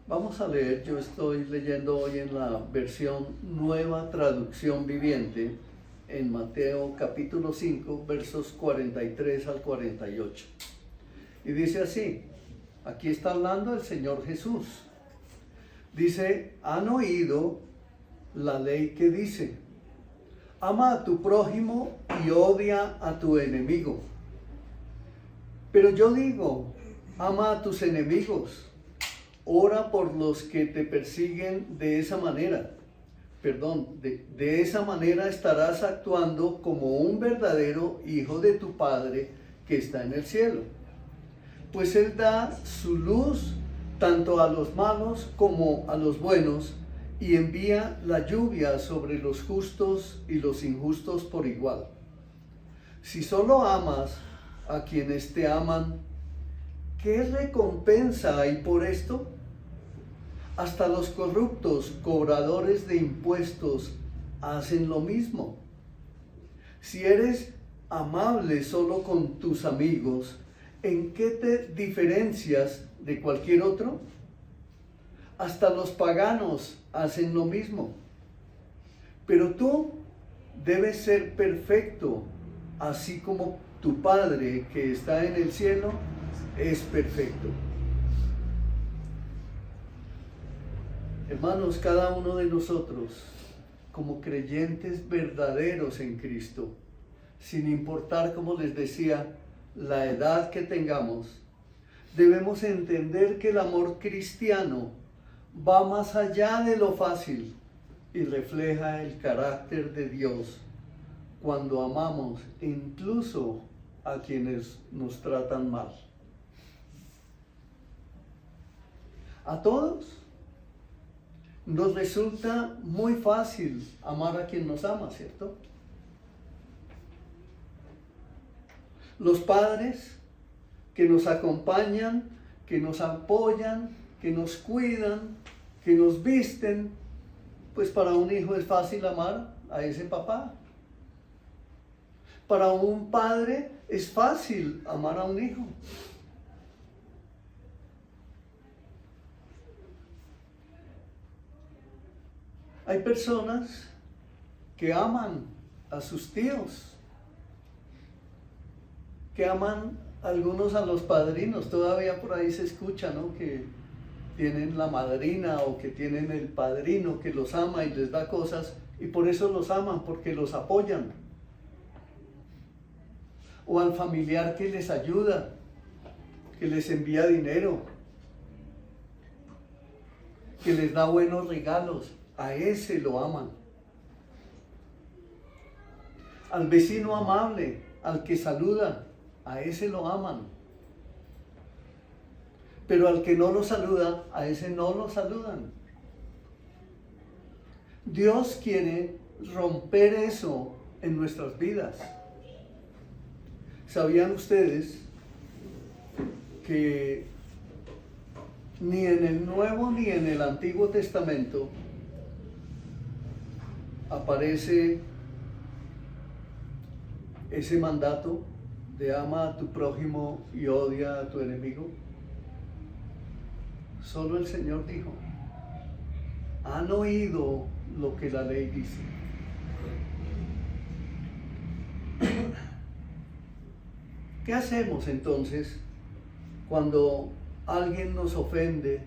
Vamos a leer, yo estoy leyendo hoy en la versión Nueva Traducción Viviente, en Mateo capítulo 5, versos 43 al 48. Y dice así, aquí está hablando el Señor Jesús. Dice, han oído la ley que dice, ama a tu prójimo y odia a tu enemigo. Pero yo digo, ama a tus enemigos. Ora por los que te persiguen de esa manera. De esa manera estarás actuando como un verdadero hijo de tu Padre que está en el cielo. Pues Él da su luz tanto a los malos como a los buenos y envía la lluvia sobre los justos y los injustos por igual. Si solo amas a quienes te aman, ¿qué recompensa hay por esto? Hasta los corruptos cobradores de impuestos hacen lo mismo. Si eres amable solo con tus amigos, ¿en qué te diferencias de cualquier otro? Hasta los paganos hacen lo mismo. Pero tú debes ser perfecto, así como tu Padre que está en el cielo es perfecto. Hermanos, cada uno de nosotros, como creyentes verdaderos en Cristo, sin importar, como les decía, la edad que tengamos, debemos entender que el amor cristiano va más allá de lo fácil y refleja el carácter de Dios cuando amamos incluso a quienes nos tratan mal. A todos nos resulta muy fácil amar a quien nos ama, ¿cierto? Los padres que nos acompañan, que nos apoyan, que nos cuidan, que nos visten, pues para un hijo es fácil amar a ese papá. Para un padre es fácil amar a un hijo. Hay personas que aman a sus tíos, que aman algunos a los padrinos. Todavía por ahí se escucha, ¿no?, que tienen la madrina o que tienen el padrino que los ama y les da cosas, y por eso los aman, porque los apoyan. O al familiar que les ayuda, que les envía dinero, que les da buenos regalos. A ese lo aman. Al vecino amable, al que saluda, a ese lo aman. Pero al que no lo saluda, a ese no lo saludan. Dios quiere romper eso en nuestras vidas. ¿Sabían ustedes que ni en el Nuevo ni en el Antiguo Testamento aparece ese mandato de ama a tu prójimo y odia a tu enemigo? Solo el Señor dijo, han oído lo que la ley dice. ¿Qué hacemos entonces cuando alguien nos ofende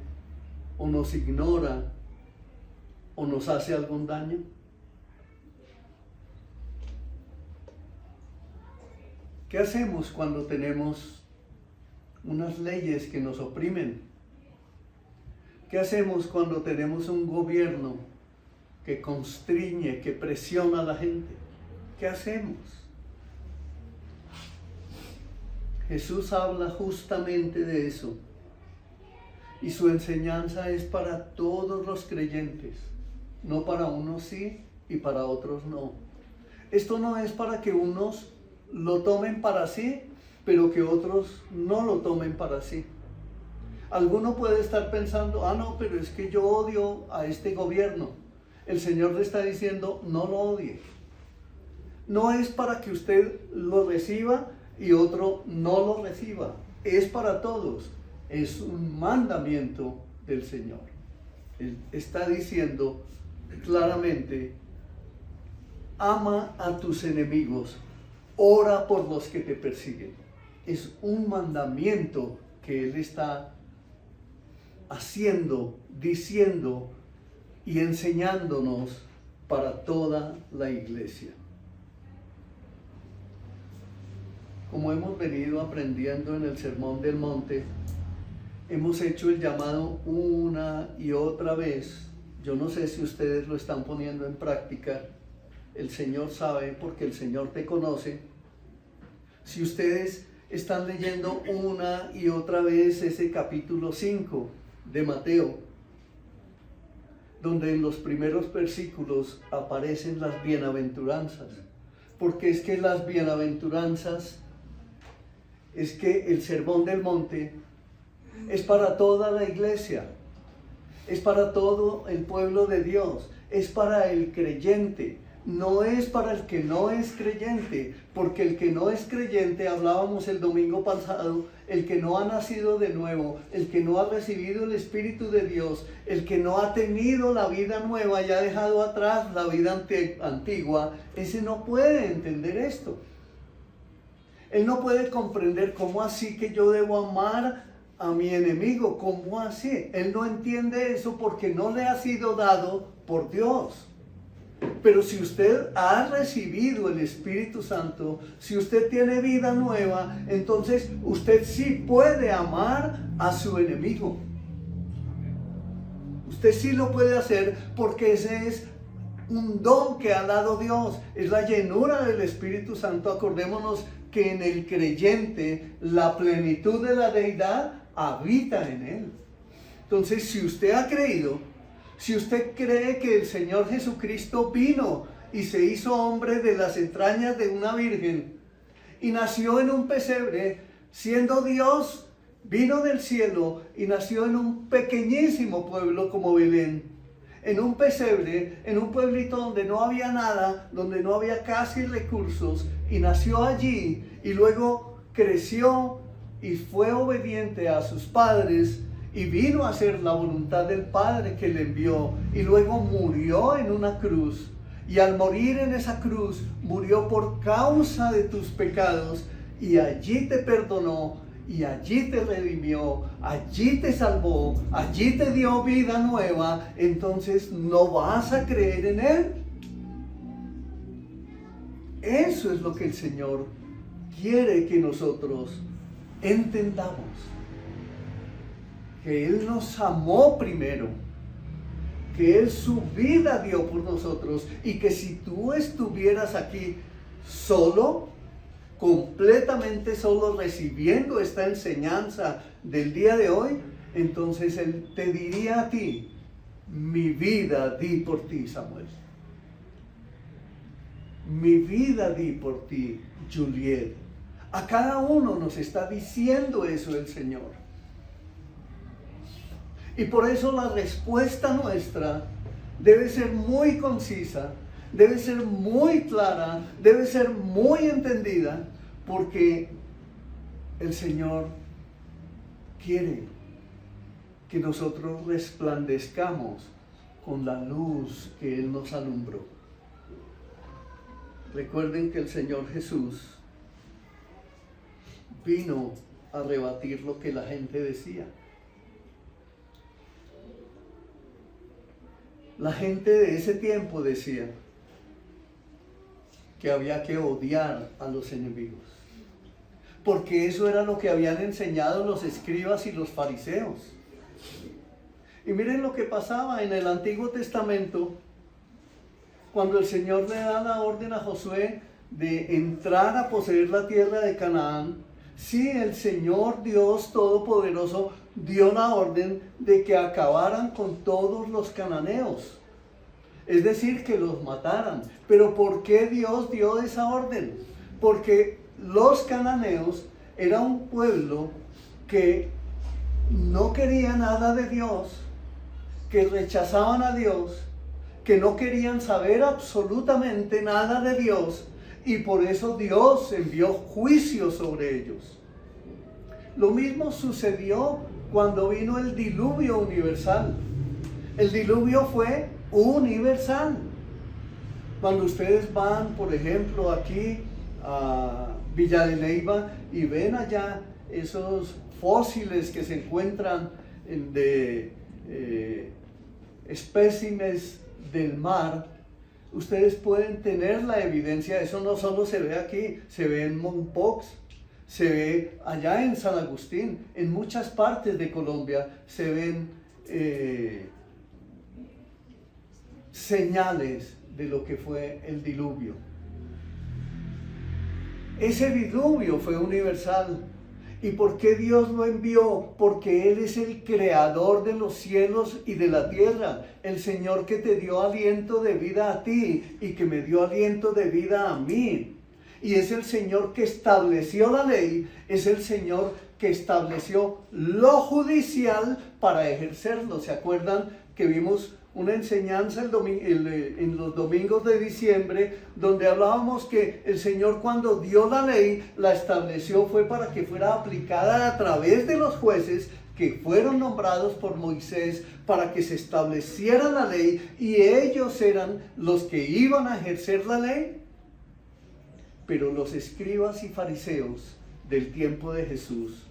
o nos ignora o nos hace algún daño? ¿Qué hacemos cuando tenemos unas leyes que nos oprimen? ¿Qué hacemos cuando tenemos un gobierno que constriñe, que presiona a la gente? ¿Qué hacemos? Jesús habla justamente de eso. Y su enseñanza es para todos los creyentes, no para unos sí y para otros no. Esto no es para que unos lo tomen para sí, pero que otros no lo tomen para sí. Alguno puede estar pensando, no, pero es que yo odio a este gobierno. El Señor le está diciendo, no lo odie. No es para que usted lo reciba y otro no lo reciba. Es para todos. Es un mandamiento del Señor. Él está diciendo claramente: ama a tus enemigos, ora por los que te persiguen. Es un mandamiento que Él está haciendo, diciendo y enseñándonos para toda la iglesia. Como hemos venido aprendiendo en el Sermón del Monte, hemos hecho el llamado una y otra vez. Yo no sé si ustedes lo están poniendo en práctica. El Señor sabe, porque el Señor te conoce. Si ustedes están leyendo una y otra vez ese capítulo 5 de Mateo, donde en los primeros versículos aparecen las bienaventuranzas, porque es que las bienaventuranzas, es que el Sermón del Monte es para toda la iglesia, es para todo el pueblo de Dios, es para el creyente, no es para el que no es creyente, porque el que no es creyente, hablábamos el domingo pasado, el que no ha nacido de nuevo, el que no ha recibido el Espíritu de Dios, el que no ha tenido la vida nueva y ha dejado atrás la vida antigua, ese no puede entender esto. Él no puede comprender cómo así que yo debo amar a mi enemigo, cómo así. Él no entiende eso porque no le ha sido dado por Dios. Pero si usted ha recibido el Espíritu Santo, si usted tiene vida nueva, entonces usted sí puede amar a su enemigo. Usted sí lo puede hacer porque ese es un don que ha dado Dios. Es la llenura del Espíritu Santo. Acordémonos que en el creyente la plenitud de la deidad habita en él. Entonces, si usted ha creído, si usted cree que el Señor Jesucristo vino y se hizo hombre de las entrañas de una virgen y nació en un pesebre, siendo Dios, vino del cielo y nació en un pequeñísimo pueblo como Belén, en un pesebre, en un pueblito donde no había nada, donde no había casi recursos, y nació allí y luego creció y fue obediente a sus padres y vino a hacer la voluntad del Padre que le envió, y luego murió en una cruz, y al morir en esa cruz murió por causa de tus pecados, y allí te perdonó, y allí te redimió, allí te salvó, allí te dio vida nueva. Entonces no vas a creer en Él. Eso es lo que el Señor quiere que nosotros entendamos. Que Él nos amó primero, que Él su vida dio por nosotros, y que si tú estuvieras aquí solo, completamente solo, recibiendo esta enseñanza del día de hoy, entonces Él te diría a ti: mi vida di por ti, Samuel. Mi vida di por ti, Juliet. A cada uno nos está diciendo eso el Señor. Y por eso la respuesta nuestra debe ser muy concisa, debe ser muy clara, debe ser muy entendida, porque el Señor quiere que nosotros resplandezcamos con la luz que Él nos alumbró. Recuerden que el Señor Jesús vino a rebatir lo que la gente decía. La gente de ese tiempo decía que había que odiar a los enemigos, porque eso era lo que habían enseñado los escribas y los fariseos. Y miren lo que pasaba en el Antiguo Testamento, cuando el Señor le da la orden a Josué de entrar a poseer la tierra de Canaán. Sí, el Señor Dios Todopoderoso dio la orden de que acabaran con todos los cananeos, es decir, que los mataran. Pero ¿por qué Dios dio esa orden? Porque los cananeos era un pueblo que no quería nada de Dios, que rechazaban a Dios, que no querían saber absolutamente nada de Dios, y por eso Dios envió juicio sobre ellos. Lo mismo sucedió cuando vino el diluvio universal. El diluvio fue universal. Cuando ustedes van, por ejemplo, aquí a Villa de Leyva y ven allá esos fósiles que se encuentran de espécimes del mar, ustedes pueden tener la evidencia. Eso no solo se ve aquí, se ve en Mompox, se ve allá en San Agustín, en muchas partes de Colombia se ven señales de lo que fue el diluvio. Ese diluvio fue universal. ¿Y por qué Dios lo envió? Porque Él es el creador de los cielos y de la tierra, el Señor que te dio aliento de vida a ti y que me dio aliento de vida a mí. Y es el Señor que estableció la ley, es el Señor que estableció lo judicial para ejercerlo. ¿Se acuerdan que vimos una enseñanza en los domingos de diciembre, donde hablábamos que el Señor, cuando dio la ley, la estableció fue para que fuera aplicada a través de los jueces que fueron nombrados por Moisés, para que se estableciera la ley y ellos eran los que iban a ejercer la ley? Pero los escribas y fariseos del tiempo de Jesús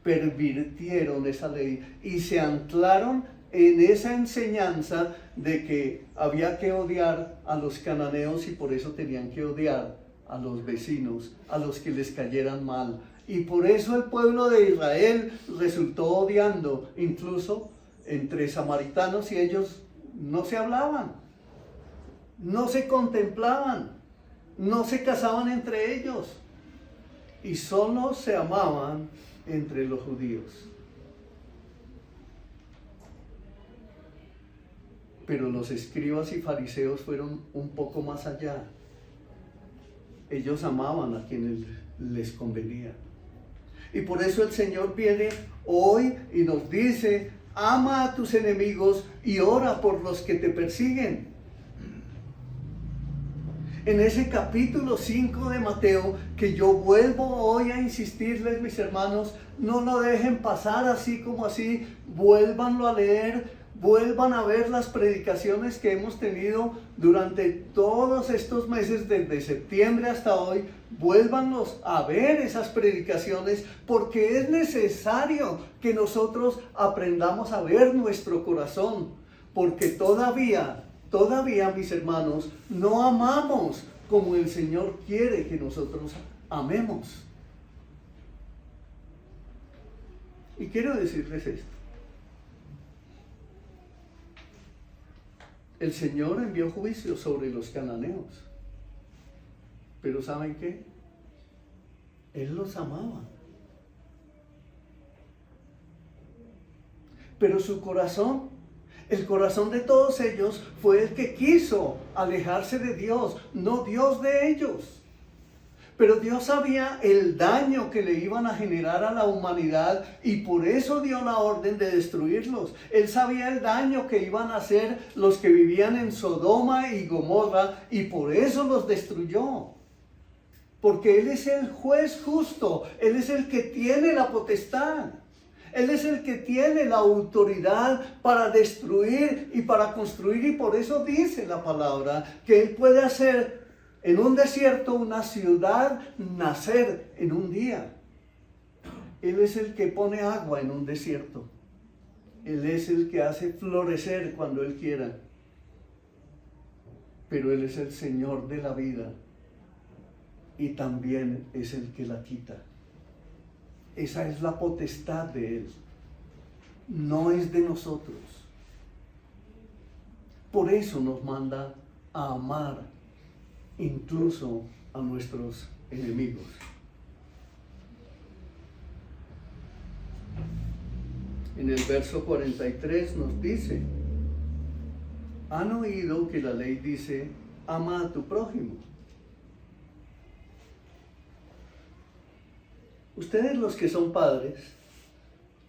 pervirtieron esa ley y se anclaron en esa enseñanza de que había que odiar a los cananeos y por eso tenían que odiar a los vecinos, a los que les cayeran mal. Y por eso el pueblo de Israel resultó odiando, incluso entre samaritanos, y ellos no se hablaban, no se contemplaban, no se casaban entre ellos y solo se amaban entre los judíos. Pero los escribas y fariseos fueron un poco más allá. Ellos amaban a quienes les convenía. Y por eso el Señor viene hoy y nos dice: ama a tus enemigos y ora por los que te persiguen. En ese capítulo 5 de Mateo, que yo vuelvo hoy a insistirles, mis hermanos, no lo dejen pasar así como así, vuélvanlo a leer. Vuelvan a ver las predicaciones que hemos tenido durante todos estos meses, desde septiembre hasta hoy. Vuélvanlos a ver esas predicaciones, porque es necesario que nosotros aprendamos a ver nuestro corazón, porque todavía, mis hermanos, no amamos como el Señor quiere que nosotros amemos. Y quiero decirles esto. El Señor envió juicio sobre los cananeos. Pero ¿saben qué? Él los amaba. Pero su corazón, el corazón de todos ellos, fue el que quiso alejarse de Dios, no Dios de ellos. Pero Dios sabía el daño que le iban a generar a la humanidad y por eso dio la orden de destruirlos. Él sabía el daño que iban a hacer los que vivían en Sodoma y Gomorra y por eso los destruyó. Porque Él es el juez justo, Él es el que tiene la potestad. Él es el que tiene la autoridad para destruir y para construir, y por eso dice la palabra que Él puede hacer en un desierto una ciudad nacer en un día. Él es el que pone agua en un desierto. Él es el que hace florecer cuando Él quiera. Pero Él es el Señor de la vida y también es el que la quita. Esa es la potestad de Él. No es de nosotros. Por eso nos manda a amar incluso a nuestros enemigos. En el verso 43 nos dice: han oído que la ley dice: ama a tu prójimo. Ustedes los que son padres,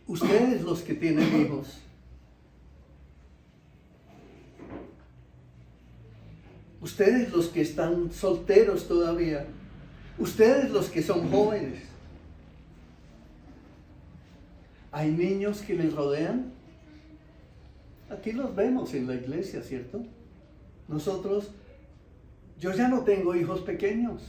ustedes los que tienen hijos, ustedes los que están solteros todavía, ustedes los que son jóvenes, Hay niños que les rodean. Aquí los vemos en la iglesia, ¿cierto? Yo ya no tengo hijos pequeños,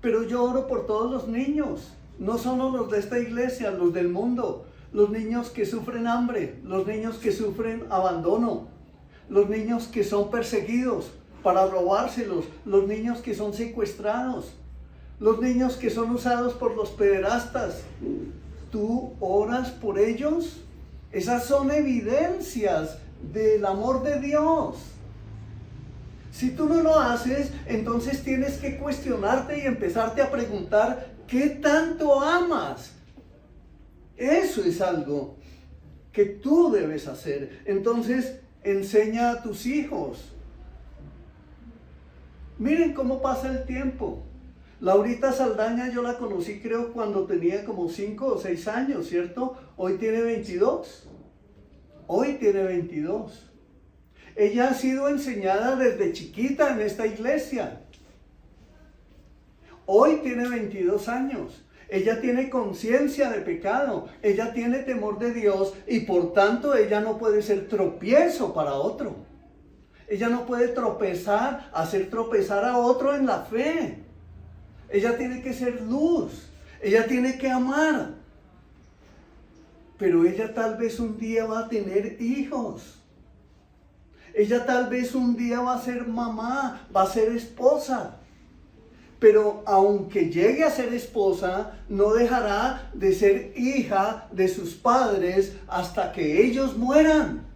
pero yo oro por todos los niños, no solo los de esta iglesia, los del mundo, los niños que sufren hambre, los niños que sufren abandono, los niños que son perseguidos para robárselos, los niños que son secuestrados, los niños que son usados por los pederastas. ¿Tú oras por ellos? Esas son evidencias del amor de Dios. Si tú no lo haces, entonces tienes que cuestionarte y empezarte a preguntar, ¿qué tanto amas? Eso es algo que tú debes hacer. Entonces, enseña a tus hijos. Miren cómo pasa el tiempo. Laurita Saldaña yo la conocí creo cuando tenía como 5 o 6 años, ¿cierto? Hoy tiene 22. Hoy tiene 22. Ella ha sido enseñada desde chiquita en esta iglesia. Hoy tiene 22 años. Ella tiene conciencia de pecado. Ella tiene temor de Dios y por tanto ella no puede ser tropiezo para otro. Ella no puede hacer tropezar a otro en la fe. Ella tiene que ser luz. Ella tiene que amar. Pero ella tal vez un día va a tener hijos. Ella tal vez un día va a ser mamá, va a ser esposa. Pero aunque llegue a ser esposa, no dejará de ser hija de sus padres hasta que ellos mueran.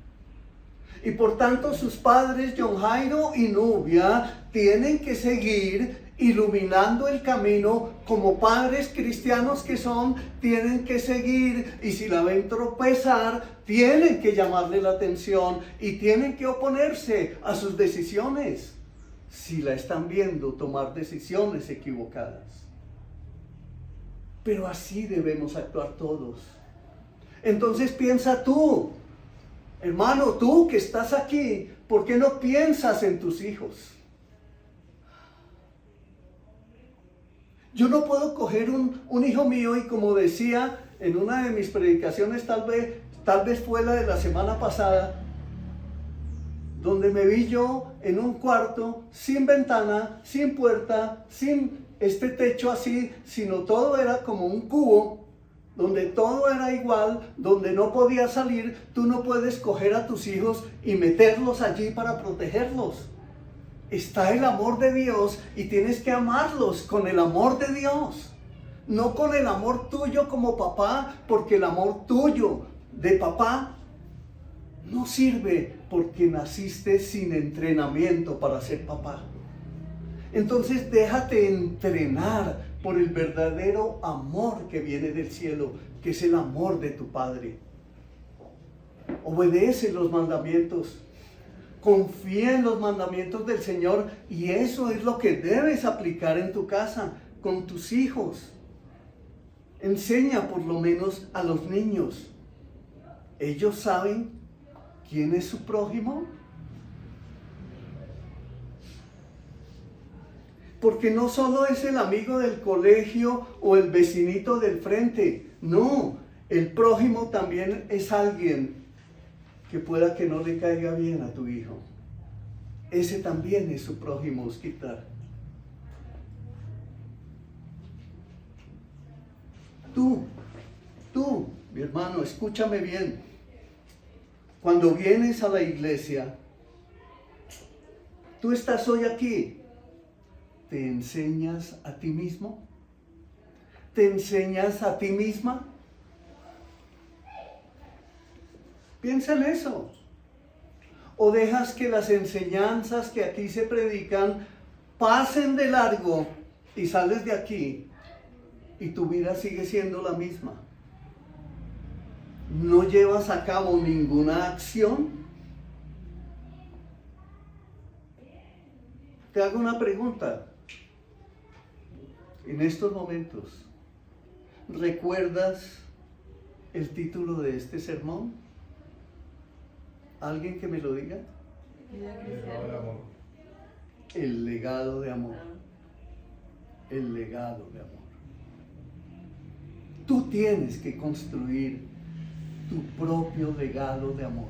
Y por tanto sus padres, John Jairo y Nubia, tienen que seguir iluminando el camino como padres cristianos que son, tienen que seguir, y si la ven tropezar, tienen que llamarle la atención y tienen que oponerse a sus decisiones si la están viendo tomar decisiones equivocadas. Pero así debemos actuar todos. Entonces piensa tú, hermano, tú que estás aquí, ¿por qué no piensas en tus hijos? Yo no puedo coger un hijo mío y, como decía en una de mis predicaciones, tal vez fue la de la semana pasada, donde me vi yo en un cuarto sin ventana, sin puerta, sin este techo así, sino todo era como un cubo, donde todo era igual, donde no podía salir. Tú no puedes coger a tus hijos y meterlos allí para protegerlos. Está el amor de Dios y tienes que amarlos con el amor de Dios, no con el amor tuyo como papá, porque el amor tuyo de papá no sirve porque naciste sin entrenamiento para ser papá. Entonces déjate entrenar por el verdadero amor que viene del cielo, que es el amor de tu Padre. Obedece los mandamientos. Confía en los mandamientos del Señor y eso es lo que debes aplicar en tu casa, con tus hijos. Enseña por lo menos a los niños. ¿Ellos saben quién es su prójimo? Porque no solo es el amigo del colegio o el vecinito del frente. No, el prójimo también es alguien que pueda que no le caiga bien a tu hijo. Ese también es su prójimo, Osquitar. Tú, mi hermano, escúchame bien. Cuando vienes a la iglesia, tú estás hoy aquí, ¿te enseñas a ti mismo? ¿Te enseñas a ti misma? Piensa en eso. O dejas que las enseñanzas que aquí se predican pasen de largo y sales de aquí y tu vida sigue siendo la misma. No llevas a cabo ninguna acción. Te hago una pregunta. En estos momentos, ¿recuerdas el título de este sermón? ¿Alguien que me lo diga? El legado de amor. El legado de amor. El legado de amor. Tú tienes que construir tu propio legado de amor.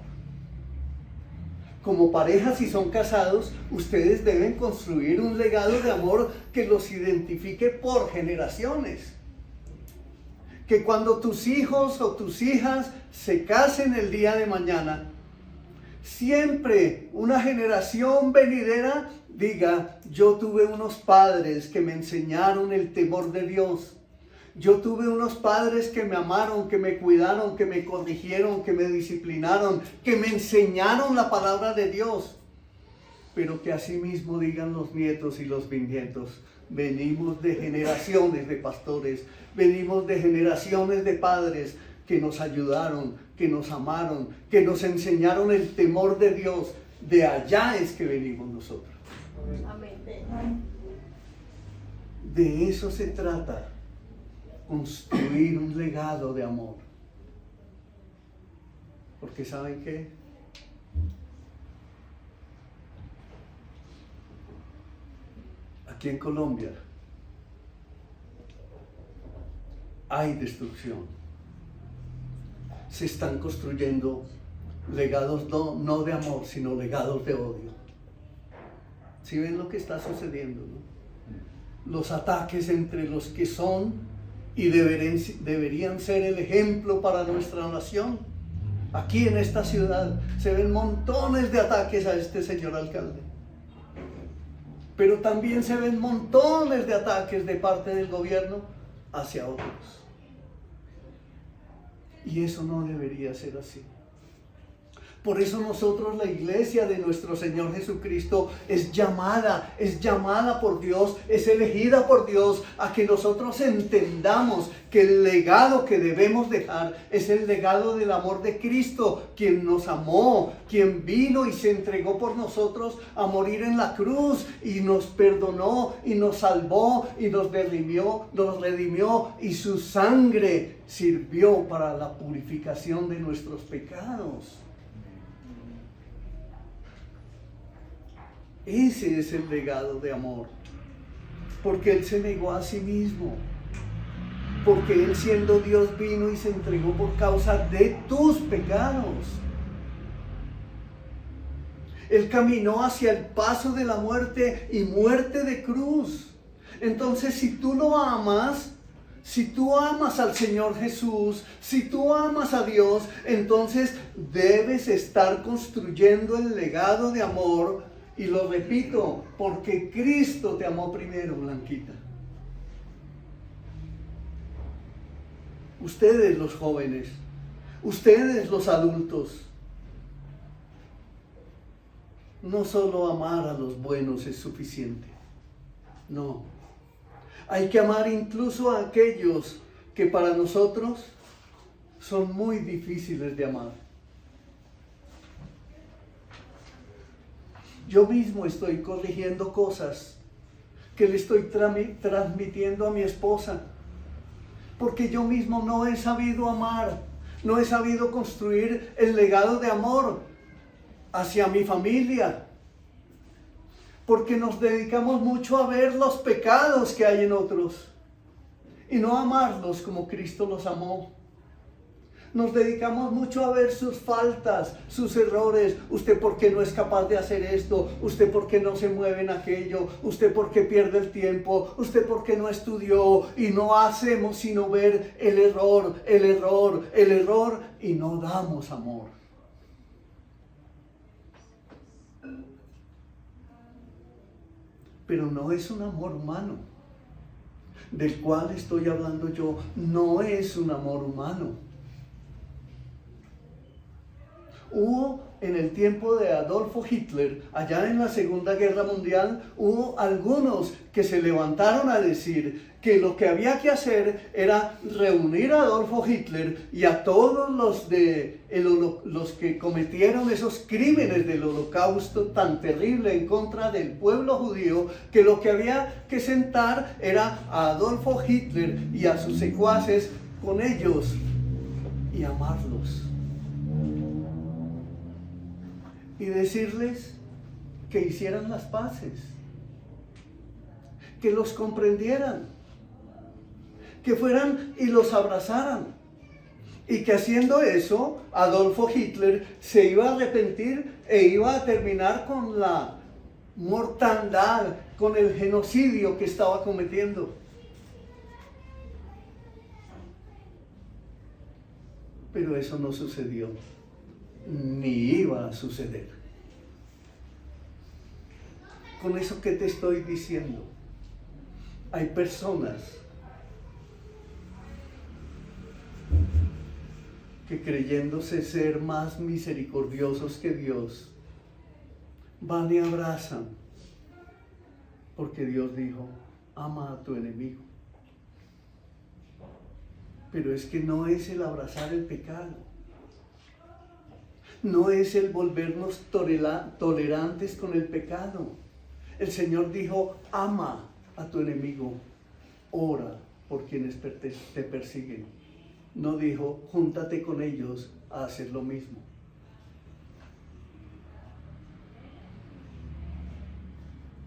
Como pareja, si son casados, ustedes deben construir un legado de amor que los identifique por generaciones. Que cuando tus hijos o tus hijas se casen el día de mañana, siempre una generación venidera diga: yo tuve unos padres que me enseñaron el temor de Dios. Yo tuve unos padres que me amaron, que me cuidaron, que me corrigieron, que me disciplinaron, que me enseñaron la palabra de Dios. Pero que asimismo digan los nietos y los bisnietos: venimos de generaciones de pastores, venimos de generaciones de padres que nos ayudaron, que nos amaron, que nos enseñaron el temor de Dios. De allá es que venimos nosotros. Amén. De eso se trata. Construir un legado de amor. Porque ¿saben qué? Aquí en Colombia hay destrucción. Se están construyendo legados no de amor, sino legados de odio. ¿Sí ven lo que está sucediendo, no? Los ataques entre los que son y deberían ser el ejemplo para nuestra nación. Aquí en esta ciudad se ven montones de ataques a este señor alcalde, pero también se ven montones de ataques de parte del gobierno hacia otros, y eso no debería ser así. Por eso nosotros, la iglesia de nuestro Señor Jesucristo, es llamada por Dios, es elegida por Dios a que nosotros entendamos que el legado que debemos dejar es el legado del amor de Cristo, quien nos amó, quien vino y se entregó por nosotros a morir en la cruz y nos perdonó y nos salvó y nos redimió, y su sangre sirvió para la purificación de nuestros pecados. Ese es el legado de amor, porque Él se negó a sí mismo, porque Él, siendo Dios, vino y se entregó por causa de tus pecados. Él caminó hacia el paso de la muerte y muerte de cruz. Entonces, si tú lo amas, si tú amas al Señor Jesús, si tú amas a Dios, entonces debes estar construyendo el legado de amor. Y lo repito, porque Cristo te amó primero, Blanquita. Ustedes, los jóvenes, ustedes, los adultos, no solo amar a los buenos es suficiente. No. Hay que amar incluso a aquellos que para nosotros son muy difíciles de amar. Yo mismo estoy corrigiendo cosas que le estoy transmitiendo a mi esposa, porque yo mismo no he sabido amar, no he sabido construir el legado de amor hacia mi familia, porque nos dedicamos mucho a ver los pecados que hay en otros y no amarlos como Cristo los amó. Nos dedicamos mucho a ver sus faltas, sus errores. Usted por qué no es capaz de hacer esto, usted por qué no se mueve en aquello, usted por qué pierde el tiempo, usted por qué no estudió, y no hacemos sino ver el error, y no damos amor. Pero no es un amor humano del cual estoy hablando yo, no es un amor humano. Hubo en el tiempo de Adolfo Hitler, allá en la Segunda Guerra Mundial, hubo algunos que se levantaron a decir que lo que había que hacer era reunir a Adolfo Hitler y a todos los que cometieron esos crímenes del holocausto tan terrible en contra del pueblo judío, que lo que había que sentar era a Adolfo Hitler y a sus secuaces con ellos y amarlos. Y decirles que hicieran las paces, que los comprendieran, que fueran y los abrazaran. Y que haciendo eso, Adolfo Hitler se iba a arrepentir e iba a terminar con la mortandad, con el genocidio que estaba cometiendo. Pero eso no sucedió, ni iba a suceder. Con eso que te estoy diciendo, hay personas que creyéndose ser más misericordiosos que Dios, van y abrazan, porque Dios dijo, ama a tu enemigo. Pero es que no es el abrazar el pecado, no es el volvernos tolerantes con el pecado. El Señor dijo, ama a tu enemigo, ora por quienes te persiguen. No dijo, júntate con ellos a hacer lo mismo.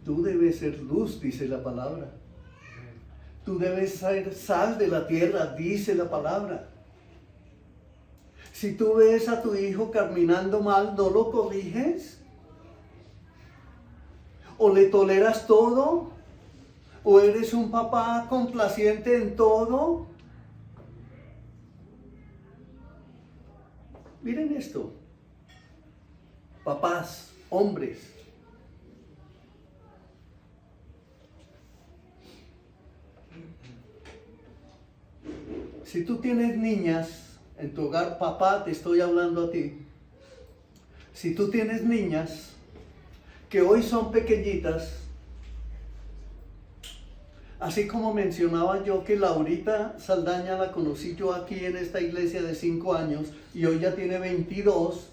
Tú debes ser luz, dice la palabra. Tú debes ser sal de la tierra, dice la palabra. Si tú ves a tu hijo caminando mal, ¿no lo corriges? ¿O le toleras todo? ¿O eres un papá complaciente en todo? Miren esto. Papás, hombres. Si tú tienes niñas en tu hogar, papá, te estoy hablando a ti. Si tú tienes niñas que hoy son pequeñitas, así como mencionaba yo que Laurita Saldaña la conocí yo aquí en esta iglesia de 5 años y hoy ya tiene 22,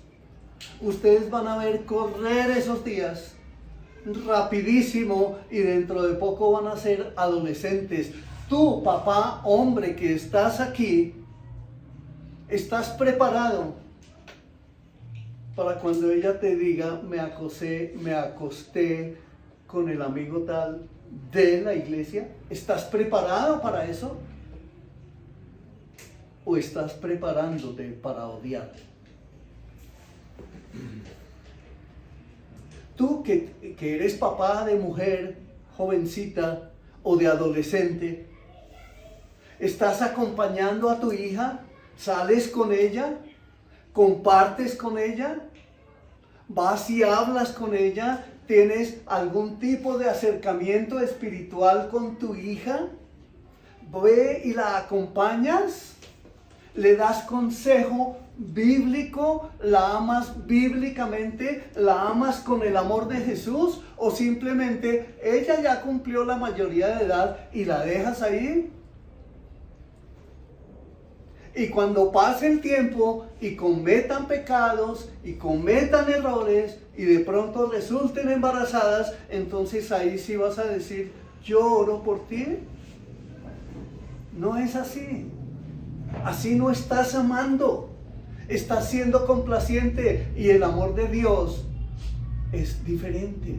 ustedes van a ver correr esos días rapidísimo y dentro de poco van a ser adolescentes. Tú, papá, hombre que estás aquí, estás preparado para cuando ella te diga, me acosté con el amigo tal de la iglesia. ¿Estás preparado para eso? ¿O estás preparándote para odiar? Tú que eres papá de mujer jovencita o de adolescente, ¿estás acompañando a tu hija? ¿Sales con ella? ¿Compartes con ella? ¿Vas y hablas con ella? ¿Tienes algún tipo de acercamiento espiritual con tu hija? ¿Ve y la acompañas? ¿Le das consejo bíblico? ¿La amas bíblicamente? ¿La amas con el amor de Jesús? ¿O simplemente ella ya cumplió la mayoría de edad y la dejas ahí? Y cuando pase el tiempo y cometan pecados y cometan errores y de pronto resulten embarazadas, entonces ahí sí vas a decir, yo oro por ti. No es así. Así no estás amando. Estás siendo complaciente y el amor de Dios es diferente.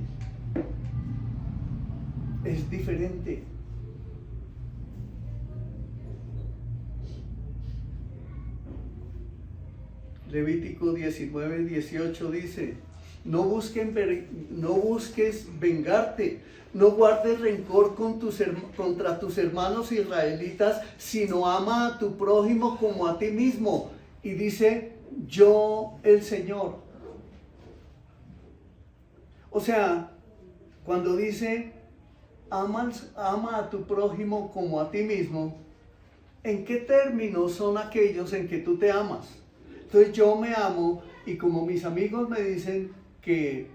Es diferente. Levítico 19:18 dice, no busques vengarte, no guardes rencor contra tus hermanos israelitas, sino ama a tu prójimo como a ti mismo. Y dice, yo el Señor. O sea, cuando dice, ama a tu prójimo como a ti mismo, ¿en qué términos son aquellos en que tú te amas? Entonces yo me amo y como mis amigos me dicen que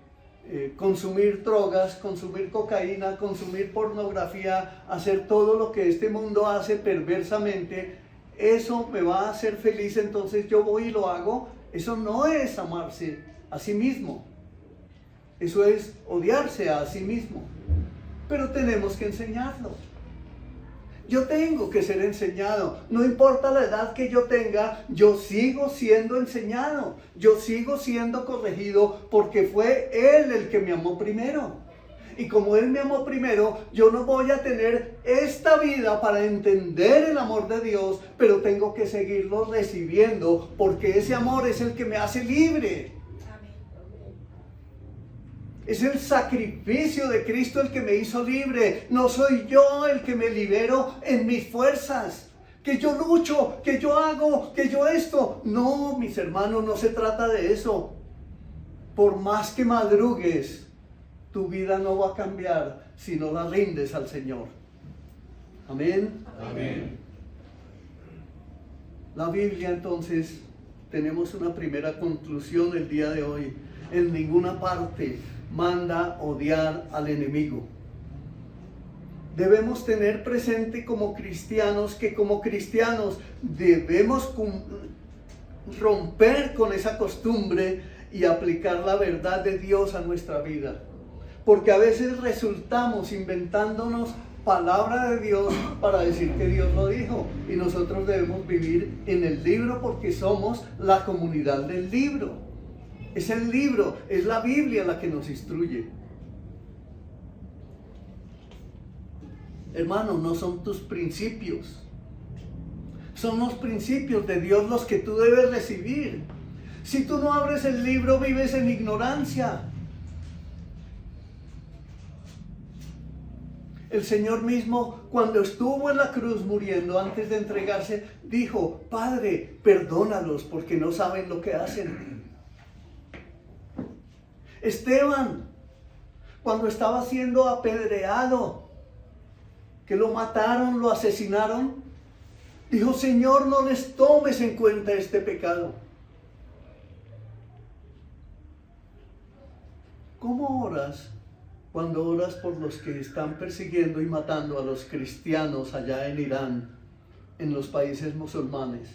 consumir drogas, consumir cocaína, consumir pornografía, hacer todo lo que este mundo hace perversamente, eso me va a hacer feliz, entonces yo voy y lo hago. Eso no es amarse a sí mismo. Eso es odiarse a sí mismo. Pero tenemos que enseñarlo. Yo tengo que ser enseñado. No importa la edad que yo tenga, yo sigo siendo enseñado. Yo sigo siendo corregido porque fue Él el que me amó primero. Y como Él me amó primero, yo no voy a tener esta vida para entender el amor de Dios, pero tengo que seguirlo recibiendo, porque ese amor es el que me hace libre. Es el sacrificio de Cristo el que me hizo libre. No soy yo el que me libero en mis fuerzas. Que yo lucho, que yo hago, que yo esto. No, mis hermanos, no se trata de eso. Por más que madrugues, tu vida no va a cambiar si no la rindes al Señor. Amén. Amén. La Biblia, entonces, tenemos una primera conclusión el día de hoy. En ninguna parte manda odiar al enemigo. Debemos tener presente como cristianos que como cristianos debemos romper con esa costumbre y aplicar la verdad de Dios a nuestra vida. Porque a veces resultamos inventándonos palabra de Dios para decir que Dios lo dijo. Y nosotros debemos vivir en el libro porque somos la comunidad del libro. Es el libro, es la Biblia la que nos instruye. Hermano, no son tus principios. Son los principios de Dios los que tú debes recibir. Si tú no abres el libro, vives en ignorancia. El Señor mismo, cuando estuvo en la cruz muriendo, antes de entregarse, dijo: Padre, perdónalos porque no saben lo que hacen. Esteban, cuando estaba siendo apedreado, que lo mataron, lo asesinaron, dijo: Señor, no les tomes en cuenta este pecado. ¿Cómo oras cuando oras por los que están persiguiendo y matando a los cristianos allá en Irán, en los países musulmanes?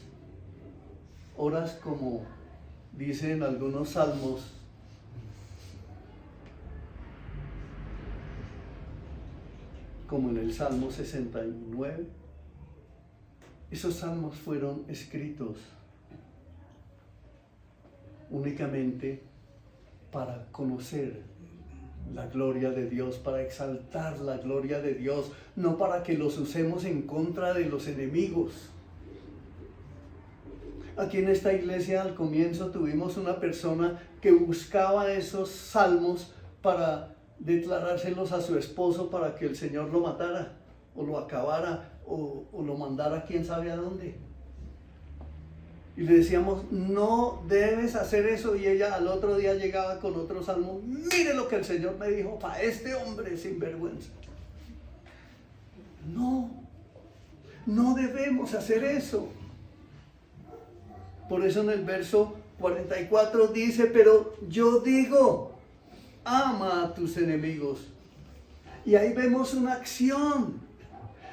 Oras como dicen algunos salmos, como en el Salmo 69. Esos salmos fueron escritos únicamente para conocer la gloria de Dios, para exaltar la gloria de Dios, no para que los usemos en contra de los enemigos. Aquí en esta iglesia al comienzo tuvimos una persona que buscaba esos salmos para declarárselos a su esposo para que el Señor lo matara, o lo acabara, o lo mandara quién sabe a dónde. Y le decíamos: no debes hacer eso, y ella al otro día llegaba con otro salmo: mire lo que el Señor me dijo para este hombre sinvergüenza. No debemos hacer eso. Por eso en el verso 44 dice: pero yo digo, ama a tus enemigos. Y ahí vemos una acción,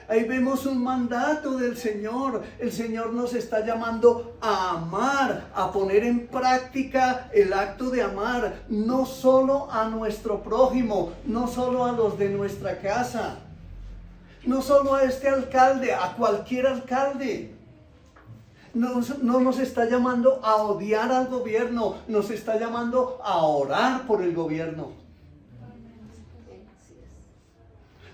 ahí vemos un mandato del Señor. El Señor nos está llamando a amar, a poner en práctica el acto de amar, no solo a nuestro prójimo, no solo a los de nuestra casa, no solo a este alcalde, a cualquier alcalde. No nos está llamando a odiar al gobierno, nos está llamando a orar por el gobierno.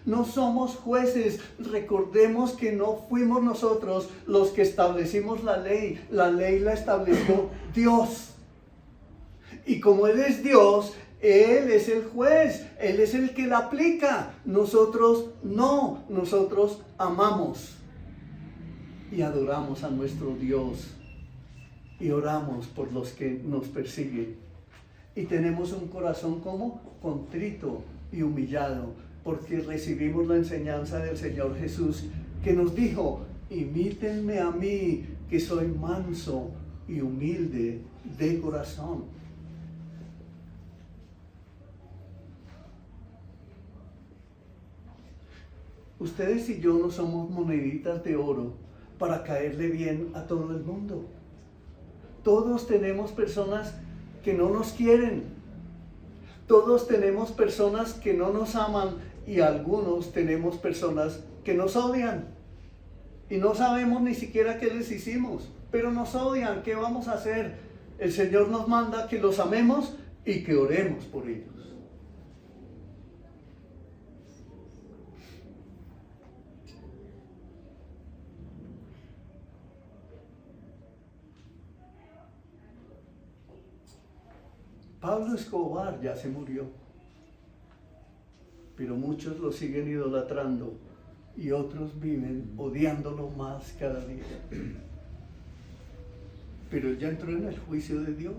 No somos jueces. Recordemos que no fuimos nosotros los que establecimos la ley la estableció Dios. Y como Él es Dios, Él es el juez, Él es el que la aplica. Nosotros no, nosotros amamos y adoramos a nuestro Dios y oramos por los que nos persiguen. Y tenemos un corazón como contrito y humillado, porque recibimos la enseñanza del Señor Jesús, que nos dijo: imítenme a mí, que soy manso y humilde de corazón. Ustedes y yo no somos moneditas de oro para caerle bien a todo el mundo. Todos tenemos personas que no nos quieren. Todos tenemos personas que no nos aman, y algunos tenemos personas que nos odian. Y no sabemos ni siquiera qué les hicimos, pero nos odian. ¿Qué vamos a hacer? El Señor nos manda que los amemos y que oremos por ellos. Pablo Escobar ya se murió, pero muchos lo siguen idolatrando y otros viven odiándolo más cada día. Pero él ya entró en el juicio de Dios.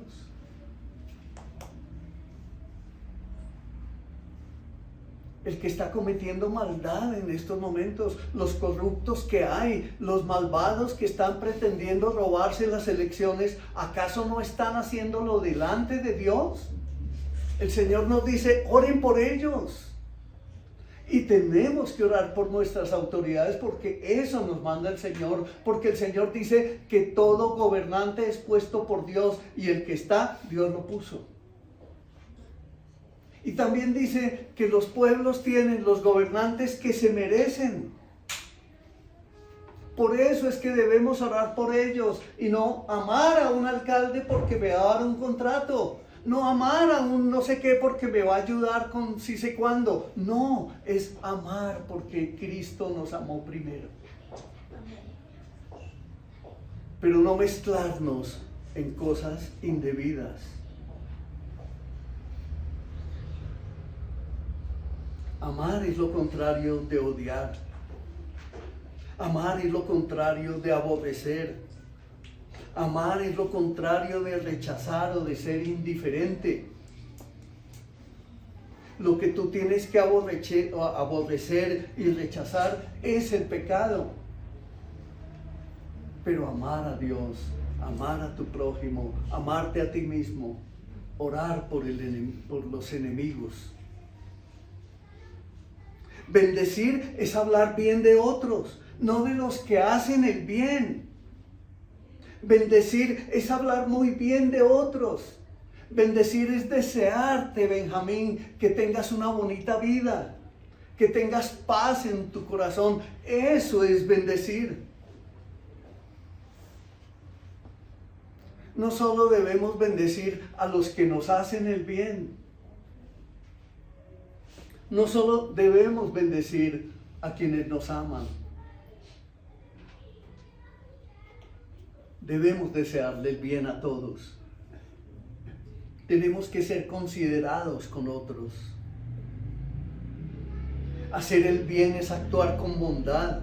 El que está cometiendo maldad en estos momentos, los corruptos que hay, los malvados que están pretendiendo robarse las elecciones, ¿acaso no están haciéndolo delante de Dios? El Señor nos dice, oren por ellos. Y tenemos que orar por nuestras autoridades porque eso nos manda el Señor, porque el Señor dice que todo gobernante es puesto por Dios y el que está, Dios lo puso. Y también dice que los pueblos tienen los gobernantes que se merecen. Por eso es que debemos orar por ellos y no amar a un alcalde porque me va a dar un contrato. No amar a un no sé qué porque me va a ayudar con sí sé cuándo. No, es amar porque Cristo nos amó primero. Pero no mezclarnos en cosas indebidas. Amar es lo contrario de odiar. Amar es lo contrario de aborrecer. Amar es lo contrario de rechazar o de ser indiferente. Lo que tú tienes que aborrecer y rechazar es el pecado. Pero amar a Dios, amar a tu prójimo, amarte a ti mismo, orar por los enemigos. Bendecir es hablar bien de otros, no de los que hacen el bien. Bendecir es hablar muy bien de otros. Bendecir es desearte, Benjamín, que tengas una bonita vida, que tengas paz en tu corazón. Eso es bendecir. No solo debemos bendecir a los que nos hacen el bien. No solo debemos bendecir a quienes nos aman. Debemos desearle el bien a todos. Tenemos que ser considerados con otros. Hacer el bien es actuar con bondad.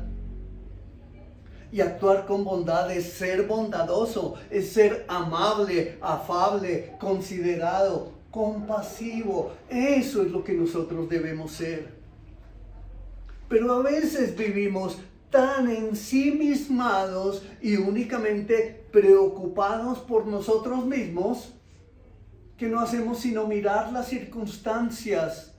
Y actuar con bondad es ser bondadoso, es ser amable, afable, considerado, compasivo. Eso es lo que nosotros debemos ser. Pero a veces vivimos tan ensimismados y únicamente preocupados por nosotros mismos que no hacemos sino mirar las circunstancias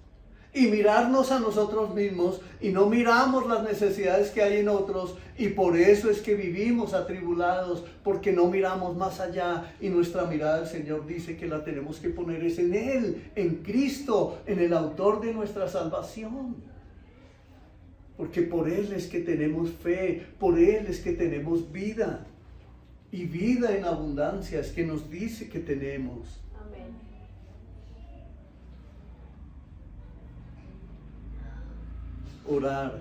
y mirarnos a nosotros mismos y no miramos las necesidades que hay en otros, y por eso es que vivimos atribulados, porque no miramos más allá, y nuestra mirada, el Señor dice que la tenemos que poner es en Él, en Cristo, en el autor de nuestra salvación. Porque por Él es que tenemos fe, por Él es que tenemos vida. Y vida en abundancia es que nos dice que tenemos. Amén. Orar,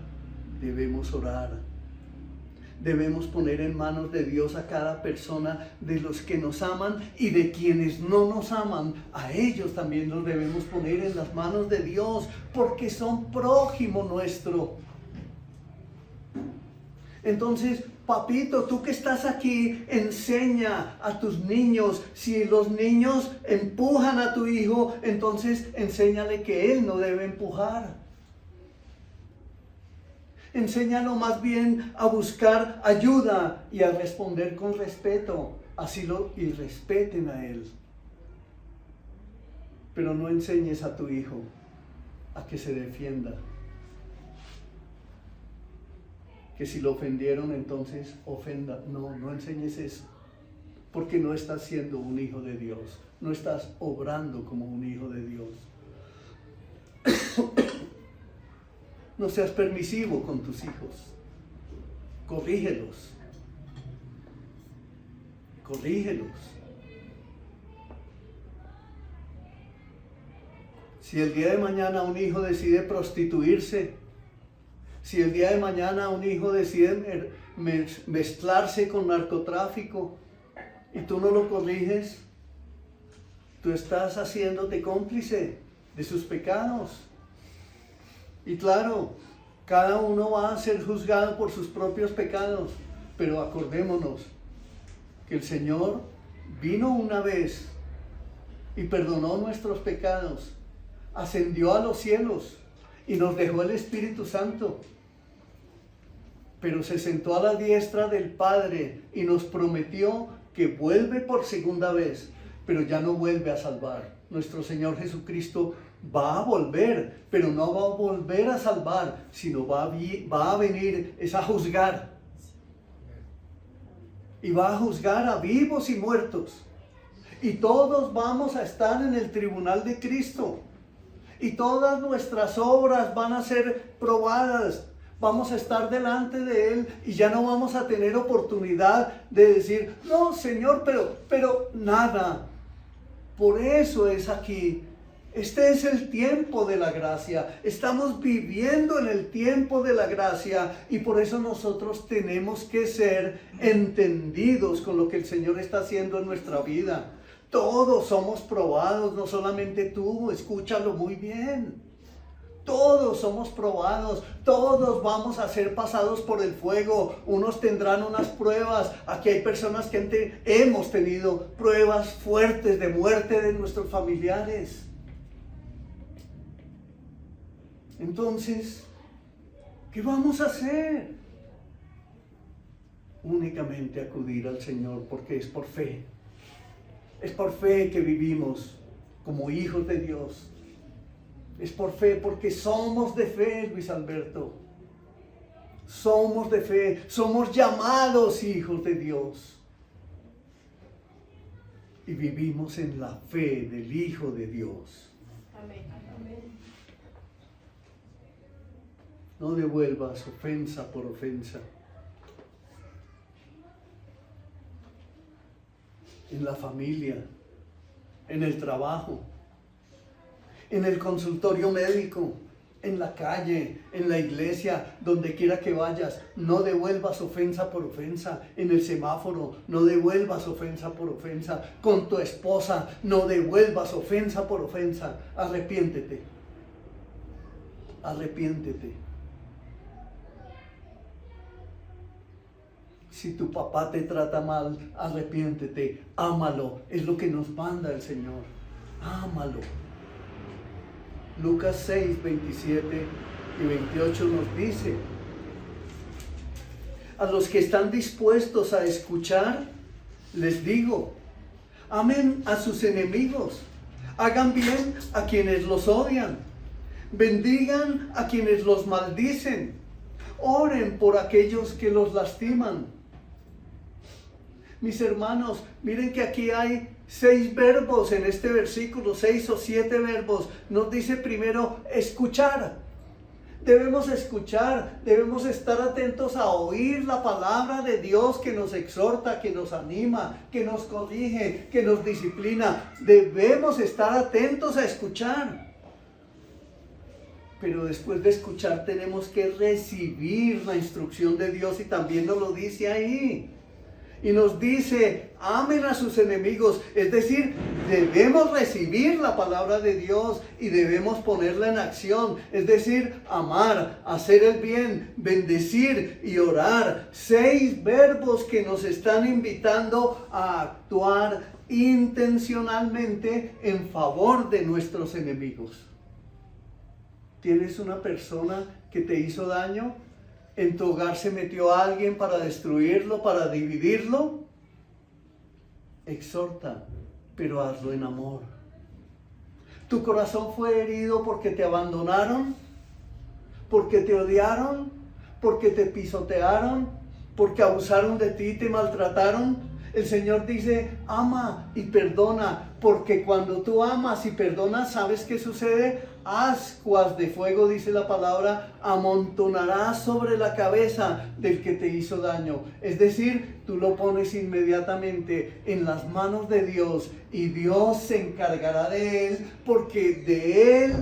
debemos orar. Debemos poner en manos de Dios a cada persona, de los que nos aman y de quienes no nos aman. A ellos también los debemos poner en las manos de Dios, porque son prójimo nuestro. Entonces, papito, tú que estás aquí, enseña a tus niños. Si los niños empujan a tu hijo, entonces enséñale que él no debe empujar. Enséñalo más bien a buscar ayuda y a responder con respeto. Y respeten a él. Pero no enseñes a tu hijo a que se defienda. Que si lo ofendieron, entonces ofenda. No enseñes eso. Porque no estás siendo un hijo de Dios. No estás obrando como un hijo de Dios. No seas permisivo con tus hijos. Corrígelos. Corrígelos. Si el día de mañana un hijo decide prostituirse, si el día de mañana un hijo decide mezclarse con narcotráfico y tú no lo corriges, tú estás haciéndote cómplice de sus pecados. Y claro, cada uno va a ser juzgado por sus propios pecados, pero acordémonos que el Señor vino una vez y perdonó nuestros pecados, ascendió a los cielos y nos dejó el Espíritu Santo, pero se sentó a la diestra del Padre y nos prometió que vuelve por segunda vez, pero ya no vuelve a salvar. Nuestro Señor Jesucristo va a volver, pero no va a volver a salvar, sino va a venir es a juzgar. Y va a juzgar a vivos y muertos. Y todos vamos a estar en el tribunal de Cristo. Y todas nuestras obras van a ser probadas. Vamos a estar delante de Él y ya no vamos a tener oportunidad de decir, no, Señor, pero nada. Por eso es aquí. Este es el tiempo de la gracia. Estamos viviendo en el tiempo de la gracia y por eso nosotros tenemos que ser entendidos con lo que el Señor está haciendo en nuestra vida. Todos somos probados, no solamente tú, escúchalo muy bien. Todos somos probados, todos vamos a ser pasados por el fuego, unos tendrán unas pruebas. Aquí hay personas que hemos tenido pruebas fuertes de muerte de nuestros familiares. Entonces, ¿qué vamos a hacer? Únicamente acudir al Señor porque es por fe. Es por fe que vivimos como hijos de Dios. Es por fe porque somos de fe, Luis Alberto. Somos de fe, somos llamados hijos de Dios. Y vivimos en la fe del Hijo de Dios. Amén. Amén. No devuelvas ofensa por ofensa. En la familia, en el trabajo, en el consultorio médico, en la calle, en la iglesia, donde quiera que vayas, no devuelvas ofensa por ofensa. En el semáforo, no devuelvas ofensa por ofensa. Con tu esposa, no devuelvas ofensa por ofensa. Arrepiéntete. Arrepiéntete. Si tu papá te trata mal, arrepiéntete, ámalo, es lo que nos manda el Señor, ámalo. Lucas 6, 27 y 28 nos dice, a los que están dispuestos a escuchar, les digo, amen a sus enemigos, hagan bien a quienes los odian, bendigan a quienes los maldicen, oren por aquellos que los lastiman. Mis hermanos, miren que aquí hay 6 verbos en este versículo, 6 o 7 verbos. Nos dice primero escuchar. Debemos escuchar, debemos estar atentos a oír la palabra de Dios que nos exhorta, que nos anima, que nos corrige, que nos disciplina. Debemos estar atentos a escuchar. Pero después de escuchar tenemos que recibir la instrucción de Dios y también nos lo dice ahí. Y nos dice, amen a sus enemigos. Es decir, debemos recibir la palabra de Dios y debemos ponerla en acción. Es decir, amar, hacer el bien, bendecir y orar. 6 verbos que nos están invitando a actuar intencionalmente en favor de nuestros enemigos. ¿Tienes una persona que te hizo daño? ¿En tu hogar se metió alguien para destruirlo, para dividirlo? Exhorta, pero hazlo en amor. ¿Tu corazón fue herido porque te abandonaron? ¿Porque te odiaron? ¿Porque te pisotearon? ¿Porque abusaron de ti y te maltrataron? El Señor dice, ama y perdona, porque cuando tú amas y perdonas, ¿sabes qué sucede? Ascuas de fuego, dice la palabra, amontonarás sobre la cabeza del que te hizo daño. Es decir, tú lo pones inmediatamente en las manos de Dios y Dios se encargará de él, porque de él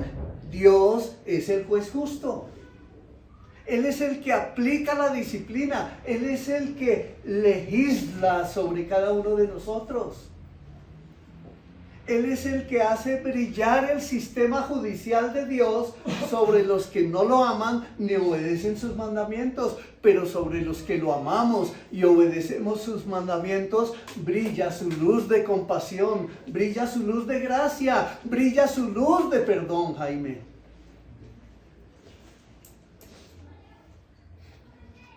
Dios es el juez justo. Él es el que aplica la disciplina, Él es el que legisla sobre cada uno de nosotros. Él es el que hace brillar el sistema judicial de Dios sobre los que no lo aman ni obedecen sus mandamientos. Pero sobre los que lo amamos y obedecemos sus mandamientos, brilla su luz de compasión, brilla su luz de gracia, brilla su luz de perdón, Jaime.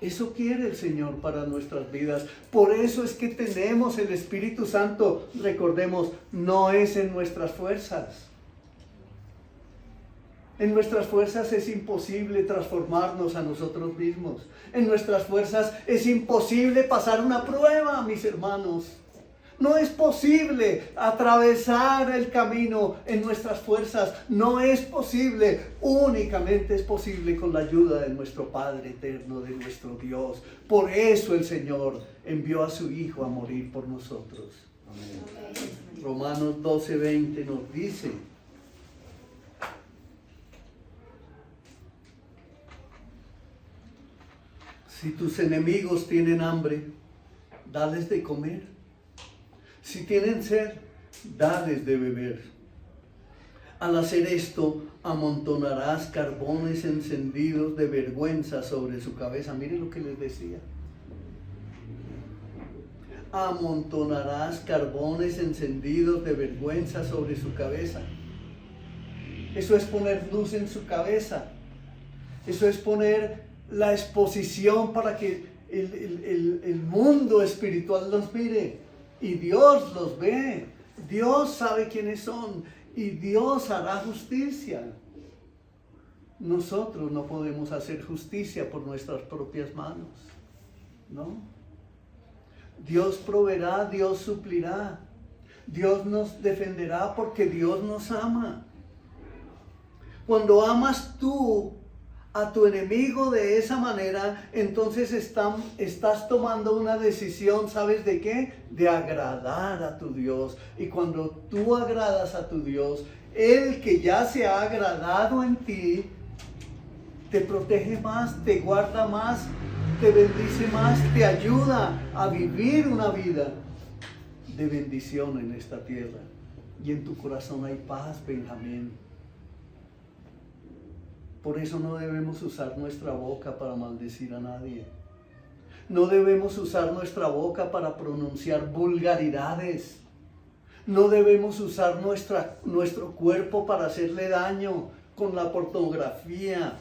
Eso quiere el Señor para nuestras vidas. Por eso es que tenemos el Espíritu Santo. Recordemos, no es en nuestras fuerzas. En nuestras fuerzas es imposible transformarnos a nosotros mismos. En nuestras fuerzas es imposible pasar una prueba, mis hermanos. No es posible atravesar el camino en nuestras fuerzas. No es posible. Únicamente es posible con la ayuda de nuestro Padre eterno, de nuestro Dios. Por eso el Señor envió a su Hijo a morir por nosotros. Amén. Romanos 12:20 nos dice: si tus enemigos tienen hambre, dales de comer. Si tienen sed, dales de beber. Al hacer esto, amontonarás carbones encendidos de vergüenza sobre su cabeza. Miren lo que les decía. Amontonarás carbones encendidos de vergüenza sobre su cabeza. Eso es poner luz en su cabeza. Eso es poner la exposición para que el mundo espiritual los mire. Y Dios los ve, Dios sabe quiénes son y Dios hará justicia. Nosotros no podemos hacer justicia por nuestras propias manos, ¿no? Dios proveerá, Dios suplirá, Dios nos defenderá porque Dios nos ama. Cuando amas tú a tu enemigo de esa manera, entonces estás tomando una decisión, ¿sabes de qué? De agradar a tu Dios. Y cuando tú agradas a tu Dios, Él que ya se ha agradado en ti, te protege más, te guarda más, te bendice más, te ayuda a vivir una vida de bendición en esta tierra. Y en tu corazón hay paz, Benjamín. Por eso no debemos usar nuestra boca para maldecir a nadie. No debemos usar nuestra boca para pronunciar vulgaridades. No debemos usar nuestro cuerpo para hacerle daño con la pornografía,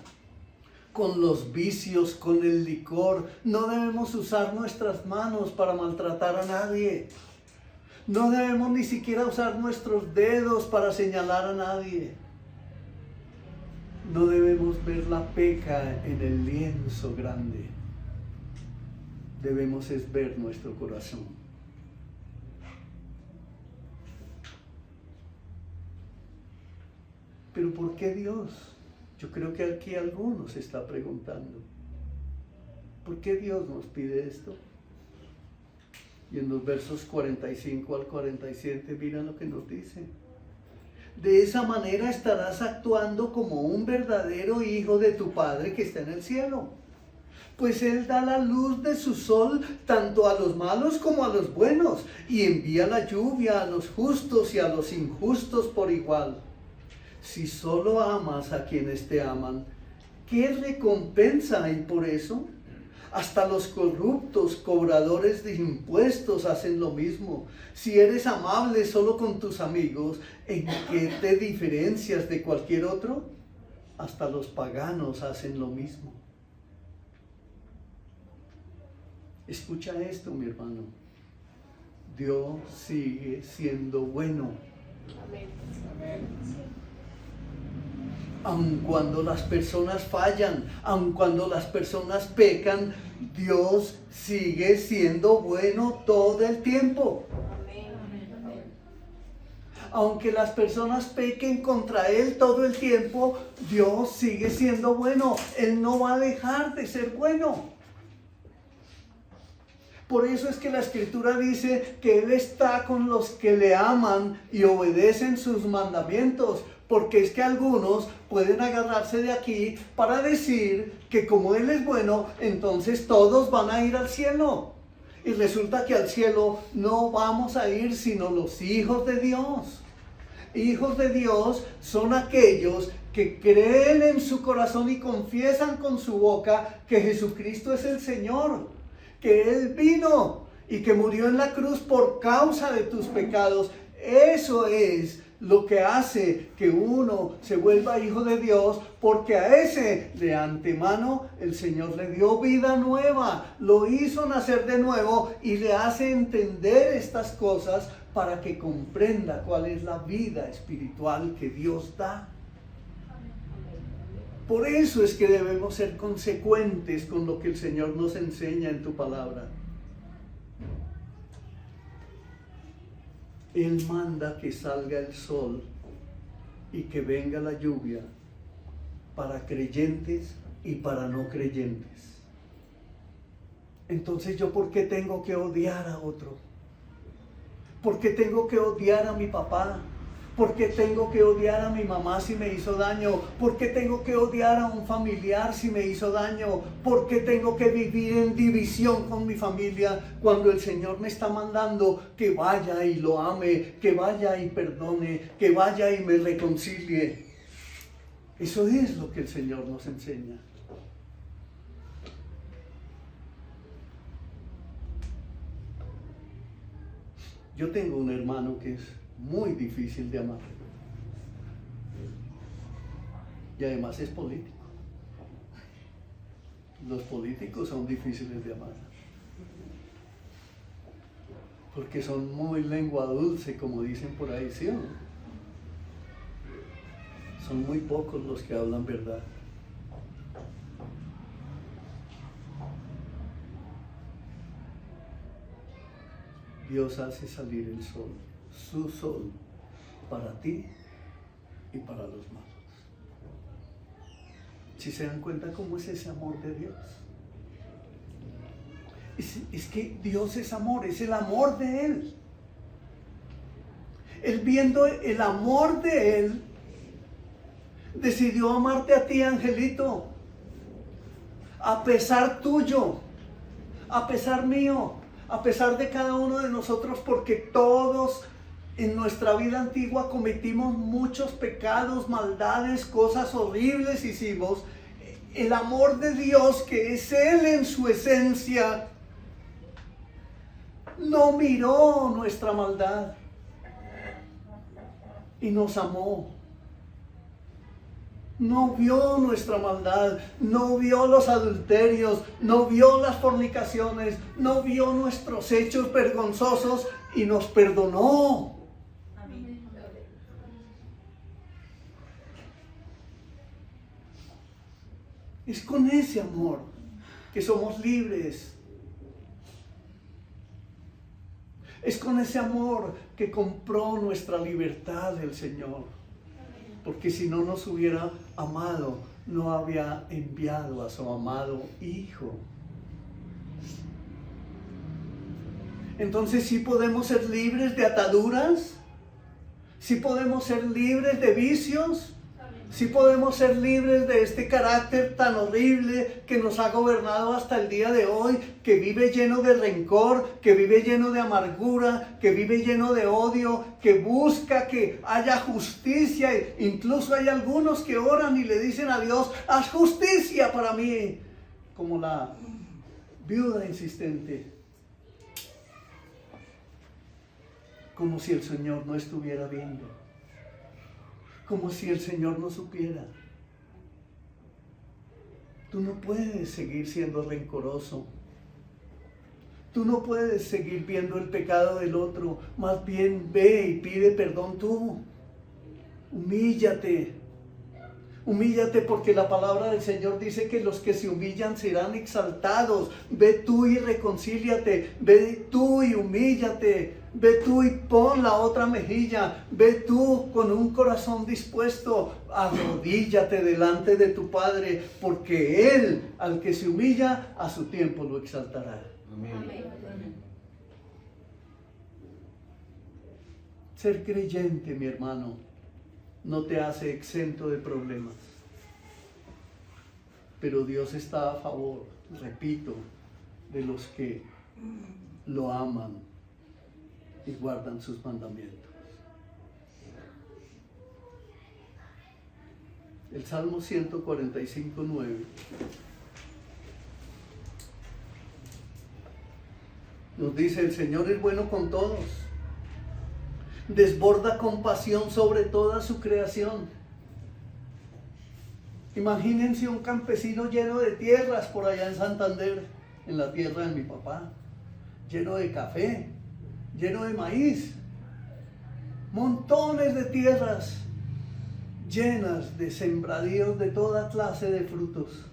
con los vicios, con el licor. No debemos usar nuestras manos para maltratar a nadie. No debemos ni siquiera usar nuestros dedos para señalar a nadie. No debemos ver la peca en el lienzo grande. Debemos es ver nuestro corazón. Pero ¿por qué Dios? Yo creo que aquí algunos se está preguntando. ¿Por qué Dios nos pide esto? Y en los versos 45 al 47, miren lo que nos dice. De esa manera estarás actuando como un verdadero hijo de tu Padre que está en el cielo. Pues Él da la luz de su sol tanto a los malos como a los buenos, y envía la lluvia a los justos y a los injustos por igual. Si solo amas a quienes te aman, ¿qué recompensa hay por eso? Hasta los corruptos cobradores de impuestos hacen lo mismo. Si eres amable solo con tus amigos, ¿en qué te diferencias de cualquier otro? Hasta los paganos hacen lo mismo. Escucha esto, mi hermano. Dios sigue siendo bueno. Amén. Amén. Aun cuando las personas fallan, aun cuando las personas pecan, Dios sigue siendo bueno todo el tiempo. Aunque las personas pequen contra Él todo el tiempo, Dios sigue siendo bueno. Él no va a dejar de ser bueno. Por eso es que la Escritura dice que Él está con los que le aman y obedecen sus mandamientos. Porque es que algunos pueden agarrarse de aquí para decir que como Él es bueno, entonces todos van a ir al cielo. Y resulta que al cielo no vamos a ir sino los hijos de Dios. Hijos de Dios son aquellos que creen en su corazón y confiesan con su boca que Jesucristo es el Señor, que Él vino y que murió en la cruz por causa de tus pecados. Eso es lo que hace que uno se vuelva hijo de Dios, porque a ese de antemano el Señor le dio vida nueva, lo hizo nacer de nuevo y le hace entender estas cosas para que comprenda cuál es la vida espiritual que Dios da. Por eso es que debemos ser consecuentes con lo que el Señor nos enseña en tu palabra. Él manda que salga el sol y que venga la lluvia para creyentes y para no creyentes. Entonces, ¿yo por qué tengo que odiar a otro? ¿Por qué tengo que odiar a mi papá? ¿Por qué tengo que odiar a mi mamá si me hizo daño? ¿Por qué tengo que odiar a un familiar si me hizo daño? ¿Por qué tengo que vivir en división con mi familia cuando el Señor me está mandando que vaya y lo ame, que vaya y perdone, que vaya y me reconcilie? Eso es lo que el Señor nos enseña. Yo tengo un hermano que es muy difícil de amar. Y además es político. Los políticos son difíciles de amar. Porque son muy lengua dulce, como dicen por ahí, ¿sí o no? Son muy pocos los que hablan verdad. Dios hace salir el sol, su sol, para ti y para los malos. ¿Sí se dan cuenta cómo es ese amor de Dios? Es que Dios es amor, es el amor de Él. Él, viendo el amor de Él, decidió amarte a ti, angelito, a pesar tuyo, a pesar mío, a pesar de cada uno de nosotros, porque todos en nuestra vida antigua cometimos muchos pecados, maldades, cosas horribles hicimos. El amor de Dios, que es Él en su esencia, no miró nuestra maldad y nos amó. No vio nuestra maldad, no vio los adulterios, no vio las fornicaciones, no vio nuestros hechos vergonzosos y nos perdonó. Amén. Es con ese amor que somos libres. Es con ese amor que compró nuestra libertad el Señor. Porque si no nos hubiera amado, no había enviado a su amado Hijo. Entonces, ¿sí podemos ser libres de ataduras? ¿Sí podemos ser libres de vicios? ¿Sí podemos ser libres de este carácter tan horrible que nos ha gobernado hasta el día de hoy, que vive lleno de rencor, que vive lleno de amargura, que vive lleno de odio, que busca que haya justicia? Incluso hay algunos que oran y le dicen a Dios: haz justicia para mí, como la viuda insistente, como si el Señor no estuviera viendo, como si el Señor no supiera. Tú no puedes seguir siendo rencoroso. Tú no puedes seguir viendo el pecado del otro. Más bien ve y pide perdón tú. Humíllate. Humíllate, porque la palabra del Señor dice que los que se humillan serán exaltados. Ve tú y reconcíliate. Ve tú y humíllate. Ve tú y pon la otra mejilla. Ve tú con un corazón dispuesto. Arrodíllate delante de tu Padre, porque Él, al que se humilla, a su tiempo lo exaltará. Amén. Ser creyente, mi hermano, no te hace exento de problemas. Pero Dios está a favor, repito, de los que lo aman y guardan sus mandamientos. El Salmo 145, 9. Nos dice, el Señor es bueno con todos. Desborda compasión sobre toda su creación. Imagínense un campesino lleno de tierras por allá en Santander, en la tierra de mi papá, lleno de café, lleno de maíz, montones de tierras llenas de sembradíos de toda clase de frutos,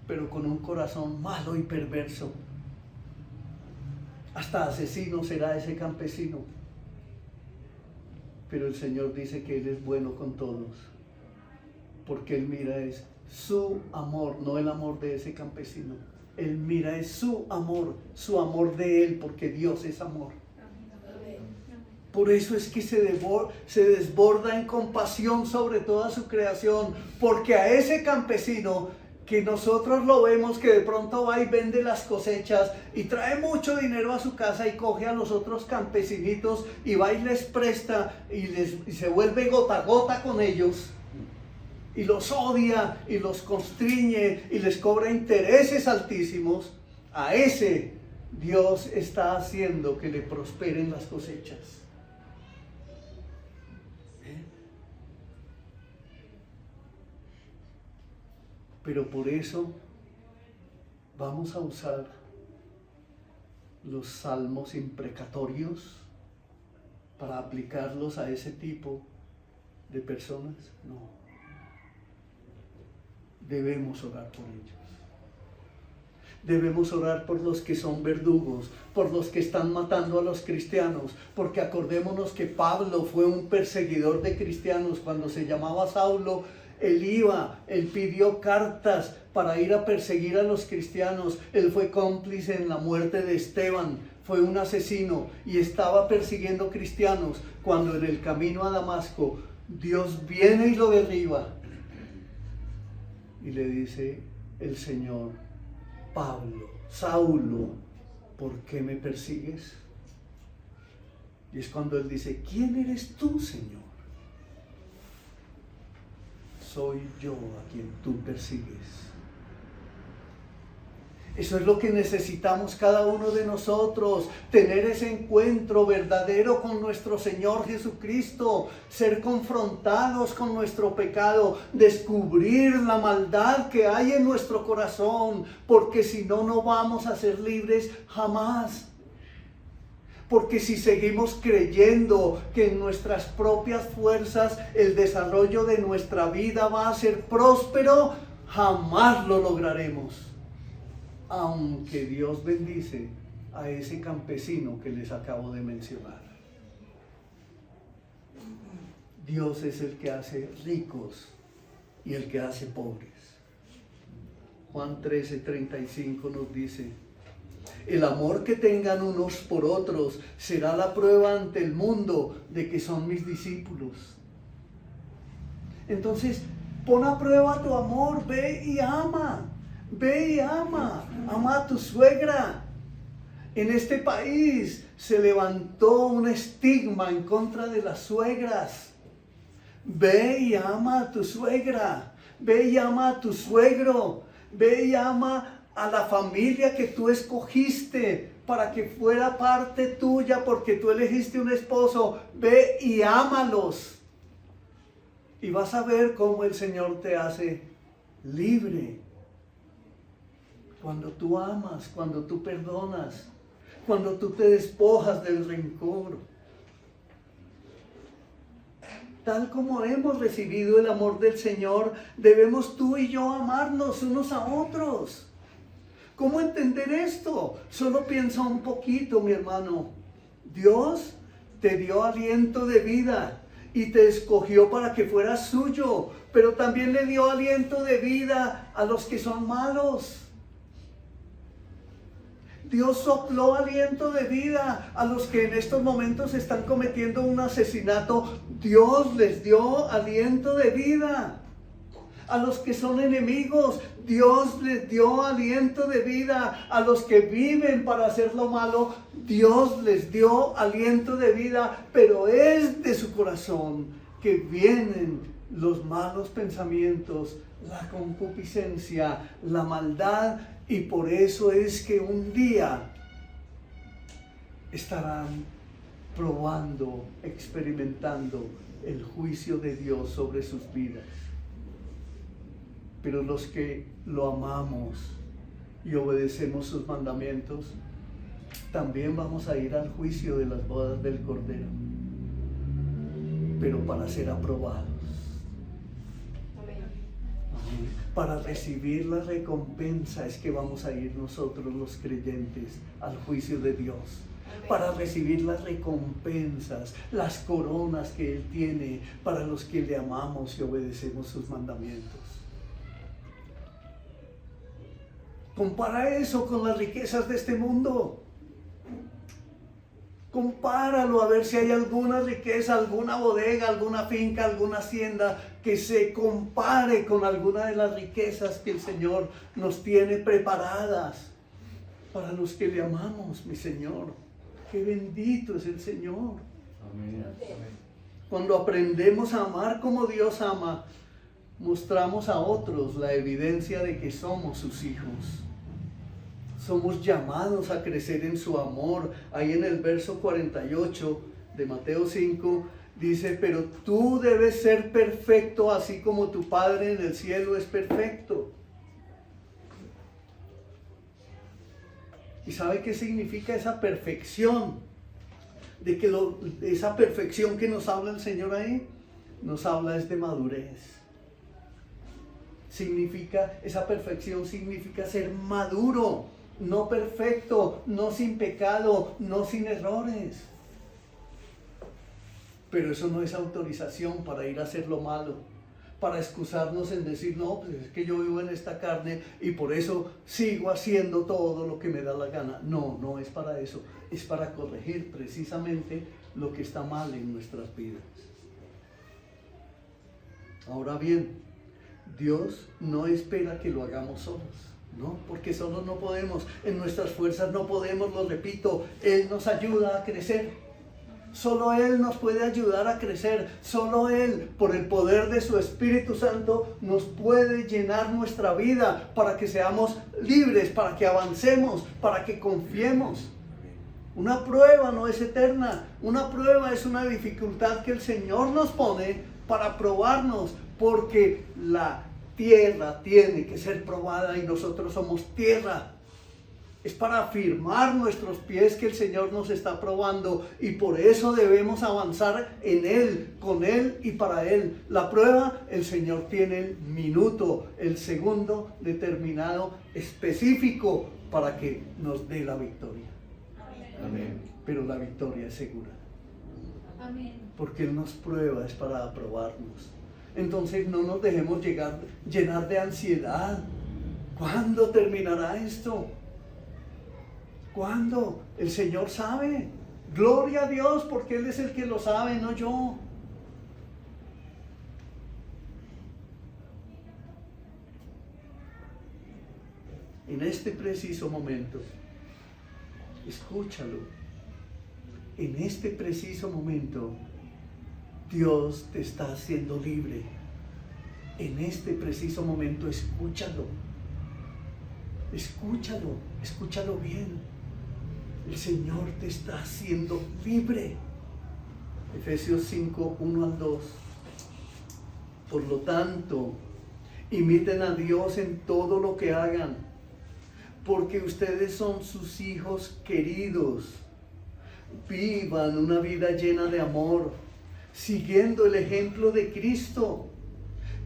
pero con un corazón malo y perverso. Hasta asesino será ese campesino. Pero el Señor dice que Él es bueno con todos, porque Él mira es su amor, no el amor de ese campesino. Él mira es su amor de Él, porque Dios es amor. Por eso es que se desborda en compasión sobre toda su creación, porque a ese campesino que nosotros lo vemos que de pronto va y vende las cosechas y trae mucho dinero a su casa y coge a los otros campesinitos y va y les presta y se vuelve gota a gota con ellos y los odia y los constriñe y les cobra intereses altísimos, a ese Dios está haciendo que le prosperen las cosechas. Pero por eso vamos a usar los salmos imprecatorios para aplicarlos a ese tipo de personas. No. Debemos orar por ellos. Debemos orar por los que son verdugos, por los que están matando a los cristianos, porque acordémonos que Pablo fue un perseguidor de cristianos. Cuando se llamaba Saulo, él pidió cartas para ir a perseguir a los cristianos. Él fue cómplice en la muerte de Esteban, fue un asesino y estaba persiguiendo cristianos, cuando en el camino a Damasco Dios viene y lo derriba y le dice el Señor: Pablo, Saulo, ¿por qué me persigues? Y es cuando él dice: ¿quién eres tú, Señor? Soy yo a quien tú persigues. Eso es lo que necesitamos cada uno de nosotros, tener ese encuentro verdadero con nuestro Señor Jesucristo, ser confrontados con nuestro pecado, descubrir la maldad que hay en nuestro corazón, porque si no, no vamos a ser libres jamás. Porque si seguimos creyendo que en nuestras propias fuerzas el desarrollo de nuestra vida va a ser próspero, jamás lo lograremos. Aunque Dios bendice a ese campesino que les acabo de mencionar. Dios es el que hace ricos y el que hace pobres. Juan 13:35 nos dice: el amor que tengan unos por otros será la prueba ante el mundo de que son mis discípulos. Entonces, pon a prueba tu amor, ve y ama. Ve y ama a tu suegra. En este país se levantó un estigma en contra de las suegras. Ve y ama a tu suegra. Ve y ama a tu suegro. Ve y ama a la familia que tú escogiste para que fuera parte tuya, porque tú elegiste un esposo. Ve y ámalos. Y vas a ver cómo el Señor te hace libre. Cuando tú amas, cuando tú perdonas, cuando tú te despojas del rencor. Tal como hemos recibido el amor del Señor, debemos tú y yo amarnos unos a otros. ¿Cómo entender esto? Solo piensa un poquito, mi hermano. Dios te dio aliento de vida y te escogió para que fueras suyo, pero también le dio aliento de vida a los que son malos. Dios sopló aliento de vida a los que en estos momentos están cometiendo un asesinato. Dios les dio aliento de vida. A los que son enemigos, Dios les dio aliento de vida. A los que viven para hacer lo malo, Dios les dio aliento de vida. Pero es de su corazón que vienen los malos pensamientos, la concupiscencia, la maldad, y por eso es que un día estarán probando, experimentando el juicio de Dios sobre sus vidas. Pero los que lo amamos y obedecemos sus mandamientos, también vamos a ir al juicio de las bodas del Cordero, pero para ser aprobados. Para recibir la recompensa es que vamos a ir nosotros los creyentes al juicio de Dios. Para recibir las recompensas, las coronas que Él tiene para los que le amamos y obedecemos sus mandamientos. Compara eso con las riquezas de este mundo. Compáralo a ver si hay alguna riqueza, alguna bodega, alguna finca, alguna hacienda que se compare con alguna de las riquezas que el Señor nos tiene preparadas para los que le amamos, mi Señor. Qué bendito es el Señor. Amén. Cuando aprendemos a amar como Dios ama, mostramos a otros la evidencia de que somos sus hijos. Somos llamados a crecer en su amor. Ahí en el verso 48 de Mateo 5 dice: pero tú debes ser perfecto así como tu Padre en el cielo es perfecto. ¿Y sabe qué significa esa perfección? Esa perfección que nos habla el Señor ahí, nos habla es de madurez. Esa perfección significa ser maduro. No perfecto, no sin pecado, no sin errores. Pero eso no es autorización para ir a hacer lo malo, para excusarnos en decir, no, pues es que yo vivo en esta carne y por eso sigo haciendo todo lo que me da la gana. No, no es para eso, es para corregir precisamente lo que está mal en nuestras vidas. Ahora bien, Dios no espera que lo hagamos solos. No, porque solos no podemos, en nuestras fuerzas no podemos, lo repito, Él nos ayuda a crecer. Solo Él nos puede ayudar a crecer, solo Él, por el poder de su Espíritu Santo, nos puede llenar nuestra vida para que seamos libres, para que avancemos, para que confiemos. Una prueba no es eterna, una prueba es una dificultad que el Señor nos pone para probarnos, porque la tierra tiene que ser probada y nosotros somos tierra. Es para afirmar nuestros pies que el Señor nos está probando y por eso debemos avanzar en Él, con Él y para Él. La prueba, el Señor tiene el minuto, el segundo determinado, específico para que nos dé la victoria. Amén. Pero la victoria es segura. Amén. Porque Él nos prueba, es para aprobarnos. Entonces no nos dejemos llenar de ansiedad. ¿Cuándo terminará esto? ¿Cuándo? El Señor sabe. Gloria a Dios, porque Él es el que lo sabe, no yo. En este preciso momento, escúchalo. En este preciso momento, Dios te está haciendo libre. En este preciso momento, escúchalo. Escúchalo, escúchalo bien. El Señor te está haciendo libre. Efesios 5, 1 al 2. Por lo tanto, imiten a Dios en todo lo que hagan, porque ustedes son sus hijos queridos. Vivan una vida llena de amor, siguiendo el ejemplo de Cristo.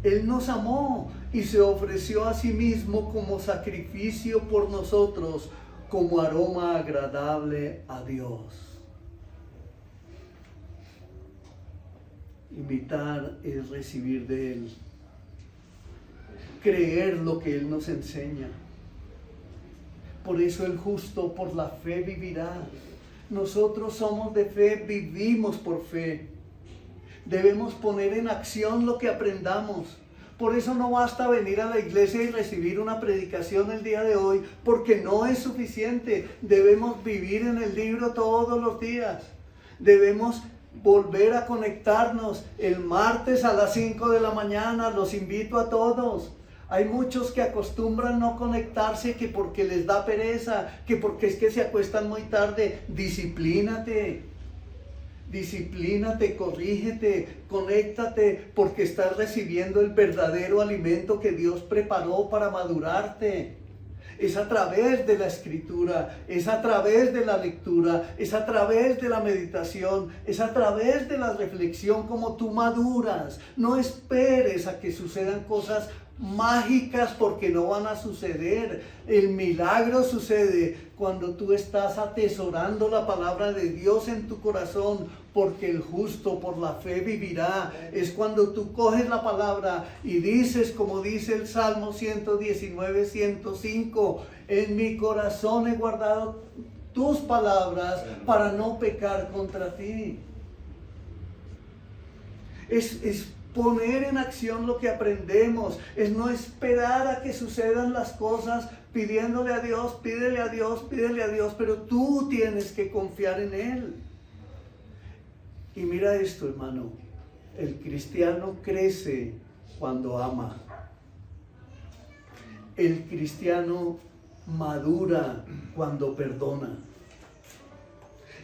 Él nos amó y se ofreció a sí mismo como sacrificio por nosotros, como aroma agradable a Dios. Imitar es recibir de Él, creer lo que Él nos enseña. Por eso el justo por la fe vivirá. Nosotros somos de fe, vivimos por fe. Debemos poner en acción lo que aprendamos. Por eso no basta venir a la iglesia y recibir una predicación el día de hoy, porque no es suficiente. Debemos vivir en el libro todos los días. Debemos volver a conectarnos el martes a las 5 de la mañana. Los invito a todos. Hay muchos que acostumbran no conectarse que porque les da pereza, que porque es que se acuestan muy tarde. Disciplínate, corrígete, conéctate, porque estás recibiendo el verdadero alimento que Dios preparó para madurarte. Es a través de la escritura, es a través de la lectura, es a través de la meditación, es a través de la reflexión como tú maduras. No esperes a que sucedan cosas mágicas, porque no van a suceder. El milagro sucede cuando tú estás atesorando la palabra de Dios en tu corazón, porque el justo por la fe vivirá. Es cuando tú coges la palabra y dices, como dice el Salmo 119, 105, en mi corazón he guardado tus palabras para no pecar contra ti. Es poner en acción lo que aprendemos, es no esperar a que sucedan las cosas pidiéndole a Dios, pídele a Dios, pero tú tienes que confiar en Él. Y mira esto, hermano, el cristiano crece cuando ama. El cristiano madura cuando perdona.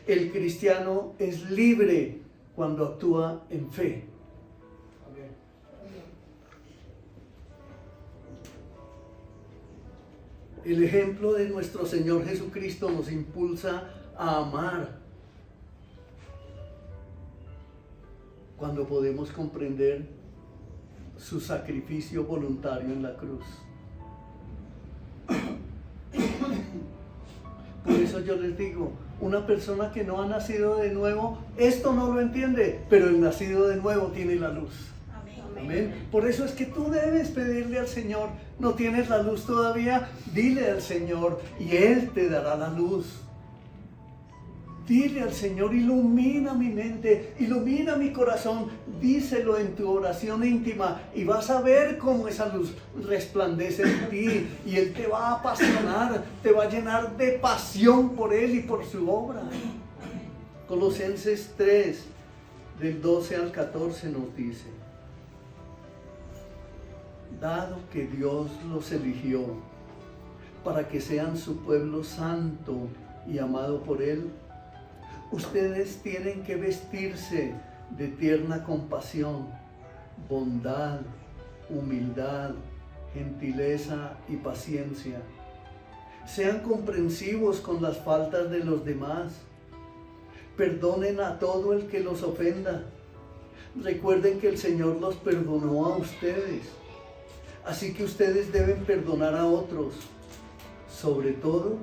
El cristiano es libre cuando actúa en fe. El ejemplo de nuestro Señor Jesucristo nos impulsa a amar. Cuando podemos comprender su sacrificio voluntario en la cruz. Por eso yo les digo, una persona que no ha nacido de nuevo, esto no lo entiende, pero el nacido de nuevo tiene la luz. Amén. Por eso es que tú debes pedirle al Señor. ¿No tienes la luz todavía? Dile al Señor y Él te dará la luz. Dile al Señor, ilumina mi mente, ilumina mi corazón. Díselo en tu oración íntima y vas a ver cómo esa luz resplandece en ti. Y Él te va a apasionar, te va a llenar de pasión por Él y por su obra. Colosenses 3, del 12 al 14 nos dice: dado que Dios los eligió para que sean su pueblo santo y amado por Él, ustedes tienen que vestirse de tierna compasión, bondad, humildad, gentileza y paciencia. Sean comprensivos con las faltas de los demás. Perdonen a todo el que los ofenda. Recuerden que el Señor los perdonó a ustedes. Así que ustedes deben perdonar a otros. Sobre todo,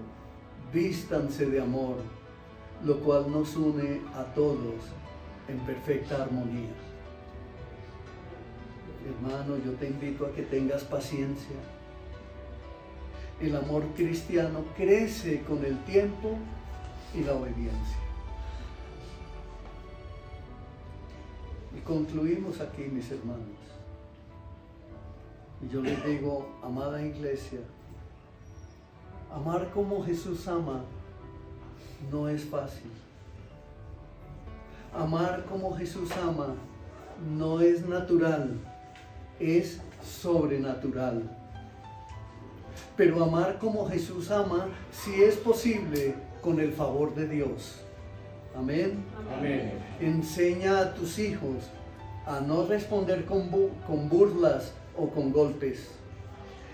vístanse de amor, lo cual nos une a todos en perfecta armonía. Hermano, yo te invito a que tengas paciencia. El amor cristiano crece con el tiempo y la obediencia. Y concluimos aquí, mis hermanos. Y yo les digo, amada iglesia, amar como Jesús ama no es fácil. Amar como Jesús ama no es natural, es sobrenatural. Pero amar como Jesús ama sí es posible con el favor de Dios. Amén. Amén. Enseña a tus hijos a no responder con burlas o con golpes.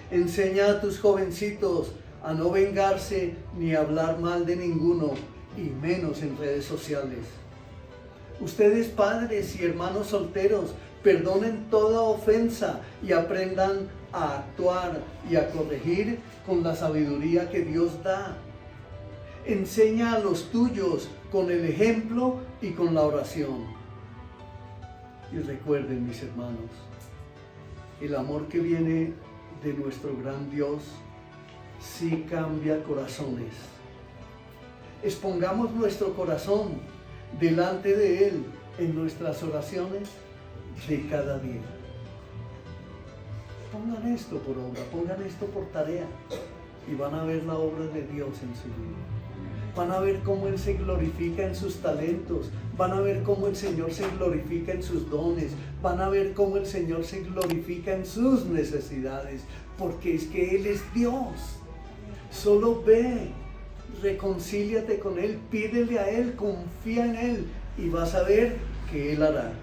Enseña a tus jovencitos a no vengarse ni hablar mal de ninguno, y menos en redes sociales. Ustedes, padres y hermanos solteros, perdonen toda ofensa y aprendan a actuar y a corregir con la sabiduría que Dios da. Enseña a los tuyos con el ejemplo y con la oración. Y recuerden, mis hermanos, el amor que viene de nuestro gran Dios sí cambia corazones. Expongamos nuestro corazón delante de Él en nuestras oraciones de cada día. Pongan esto por obra, pongan esto por tarea y van a ver la obra de Dios en su vida. van a ver cómo Él se glorifica en sus talentos, van a ver cómo el Señor se glorifica en sus dones, van a ver cómo el Señor se glorifica en sus necesidades, porque es que Él es Dios. Solo ve, reconcíliate con Él, pídele a Él, confía en Él y vas a ver que Él hará.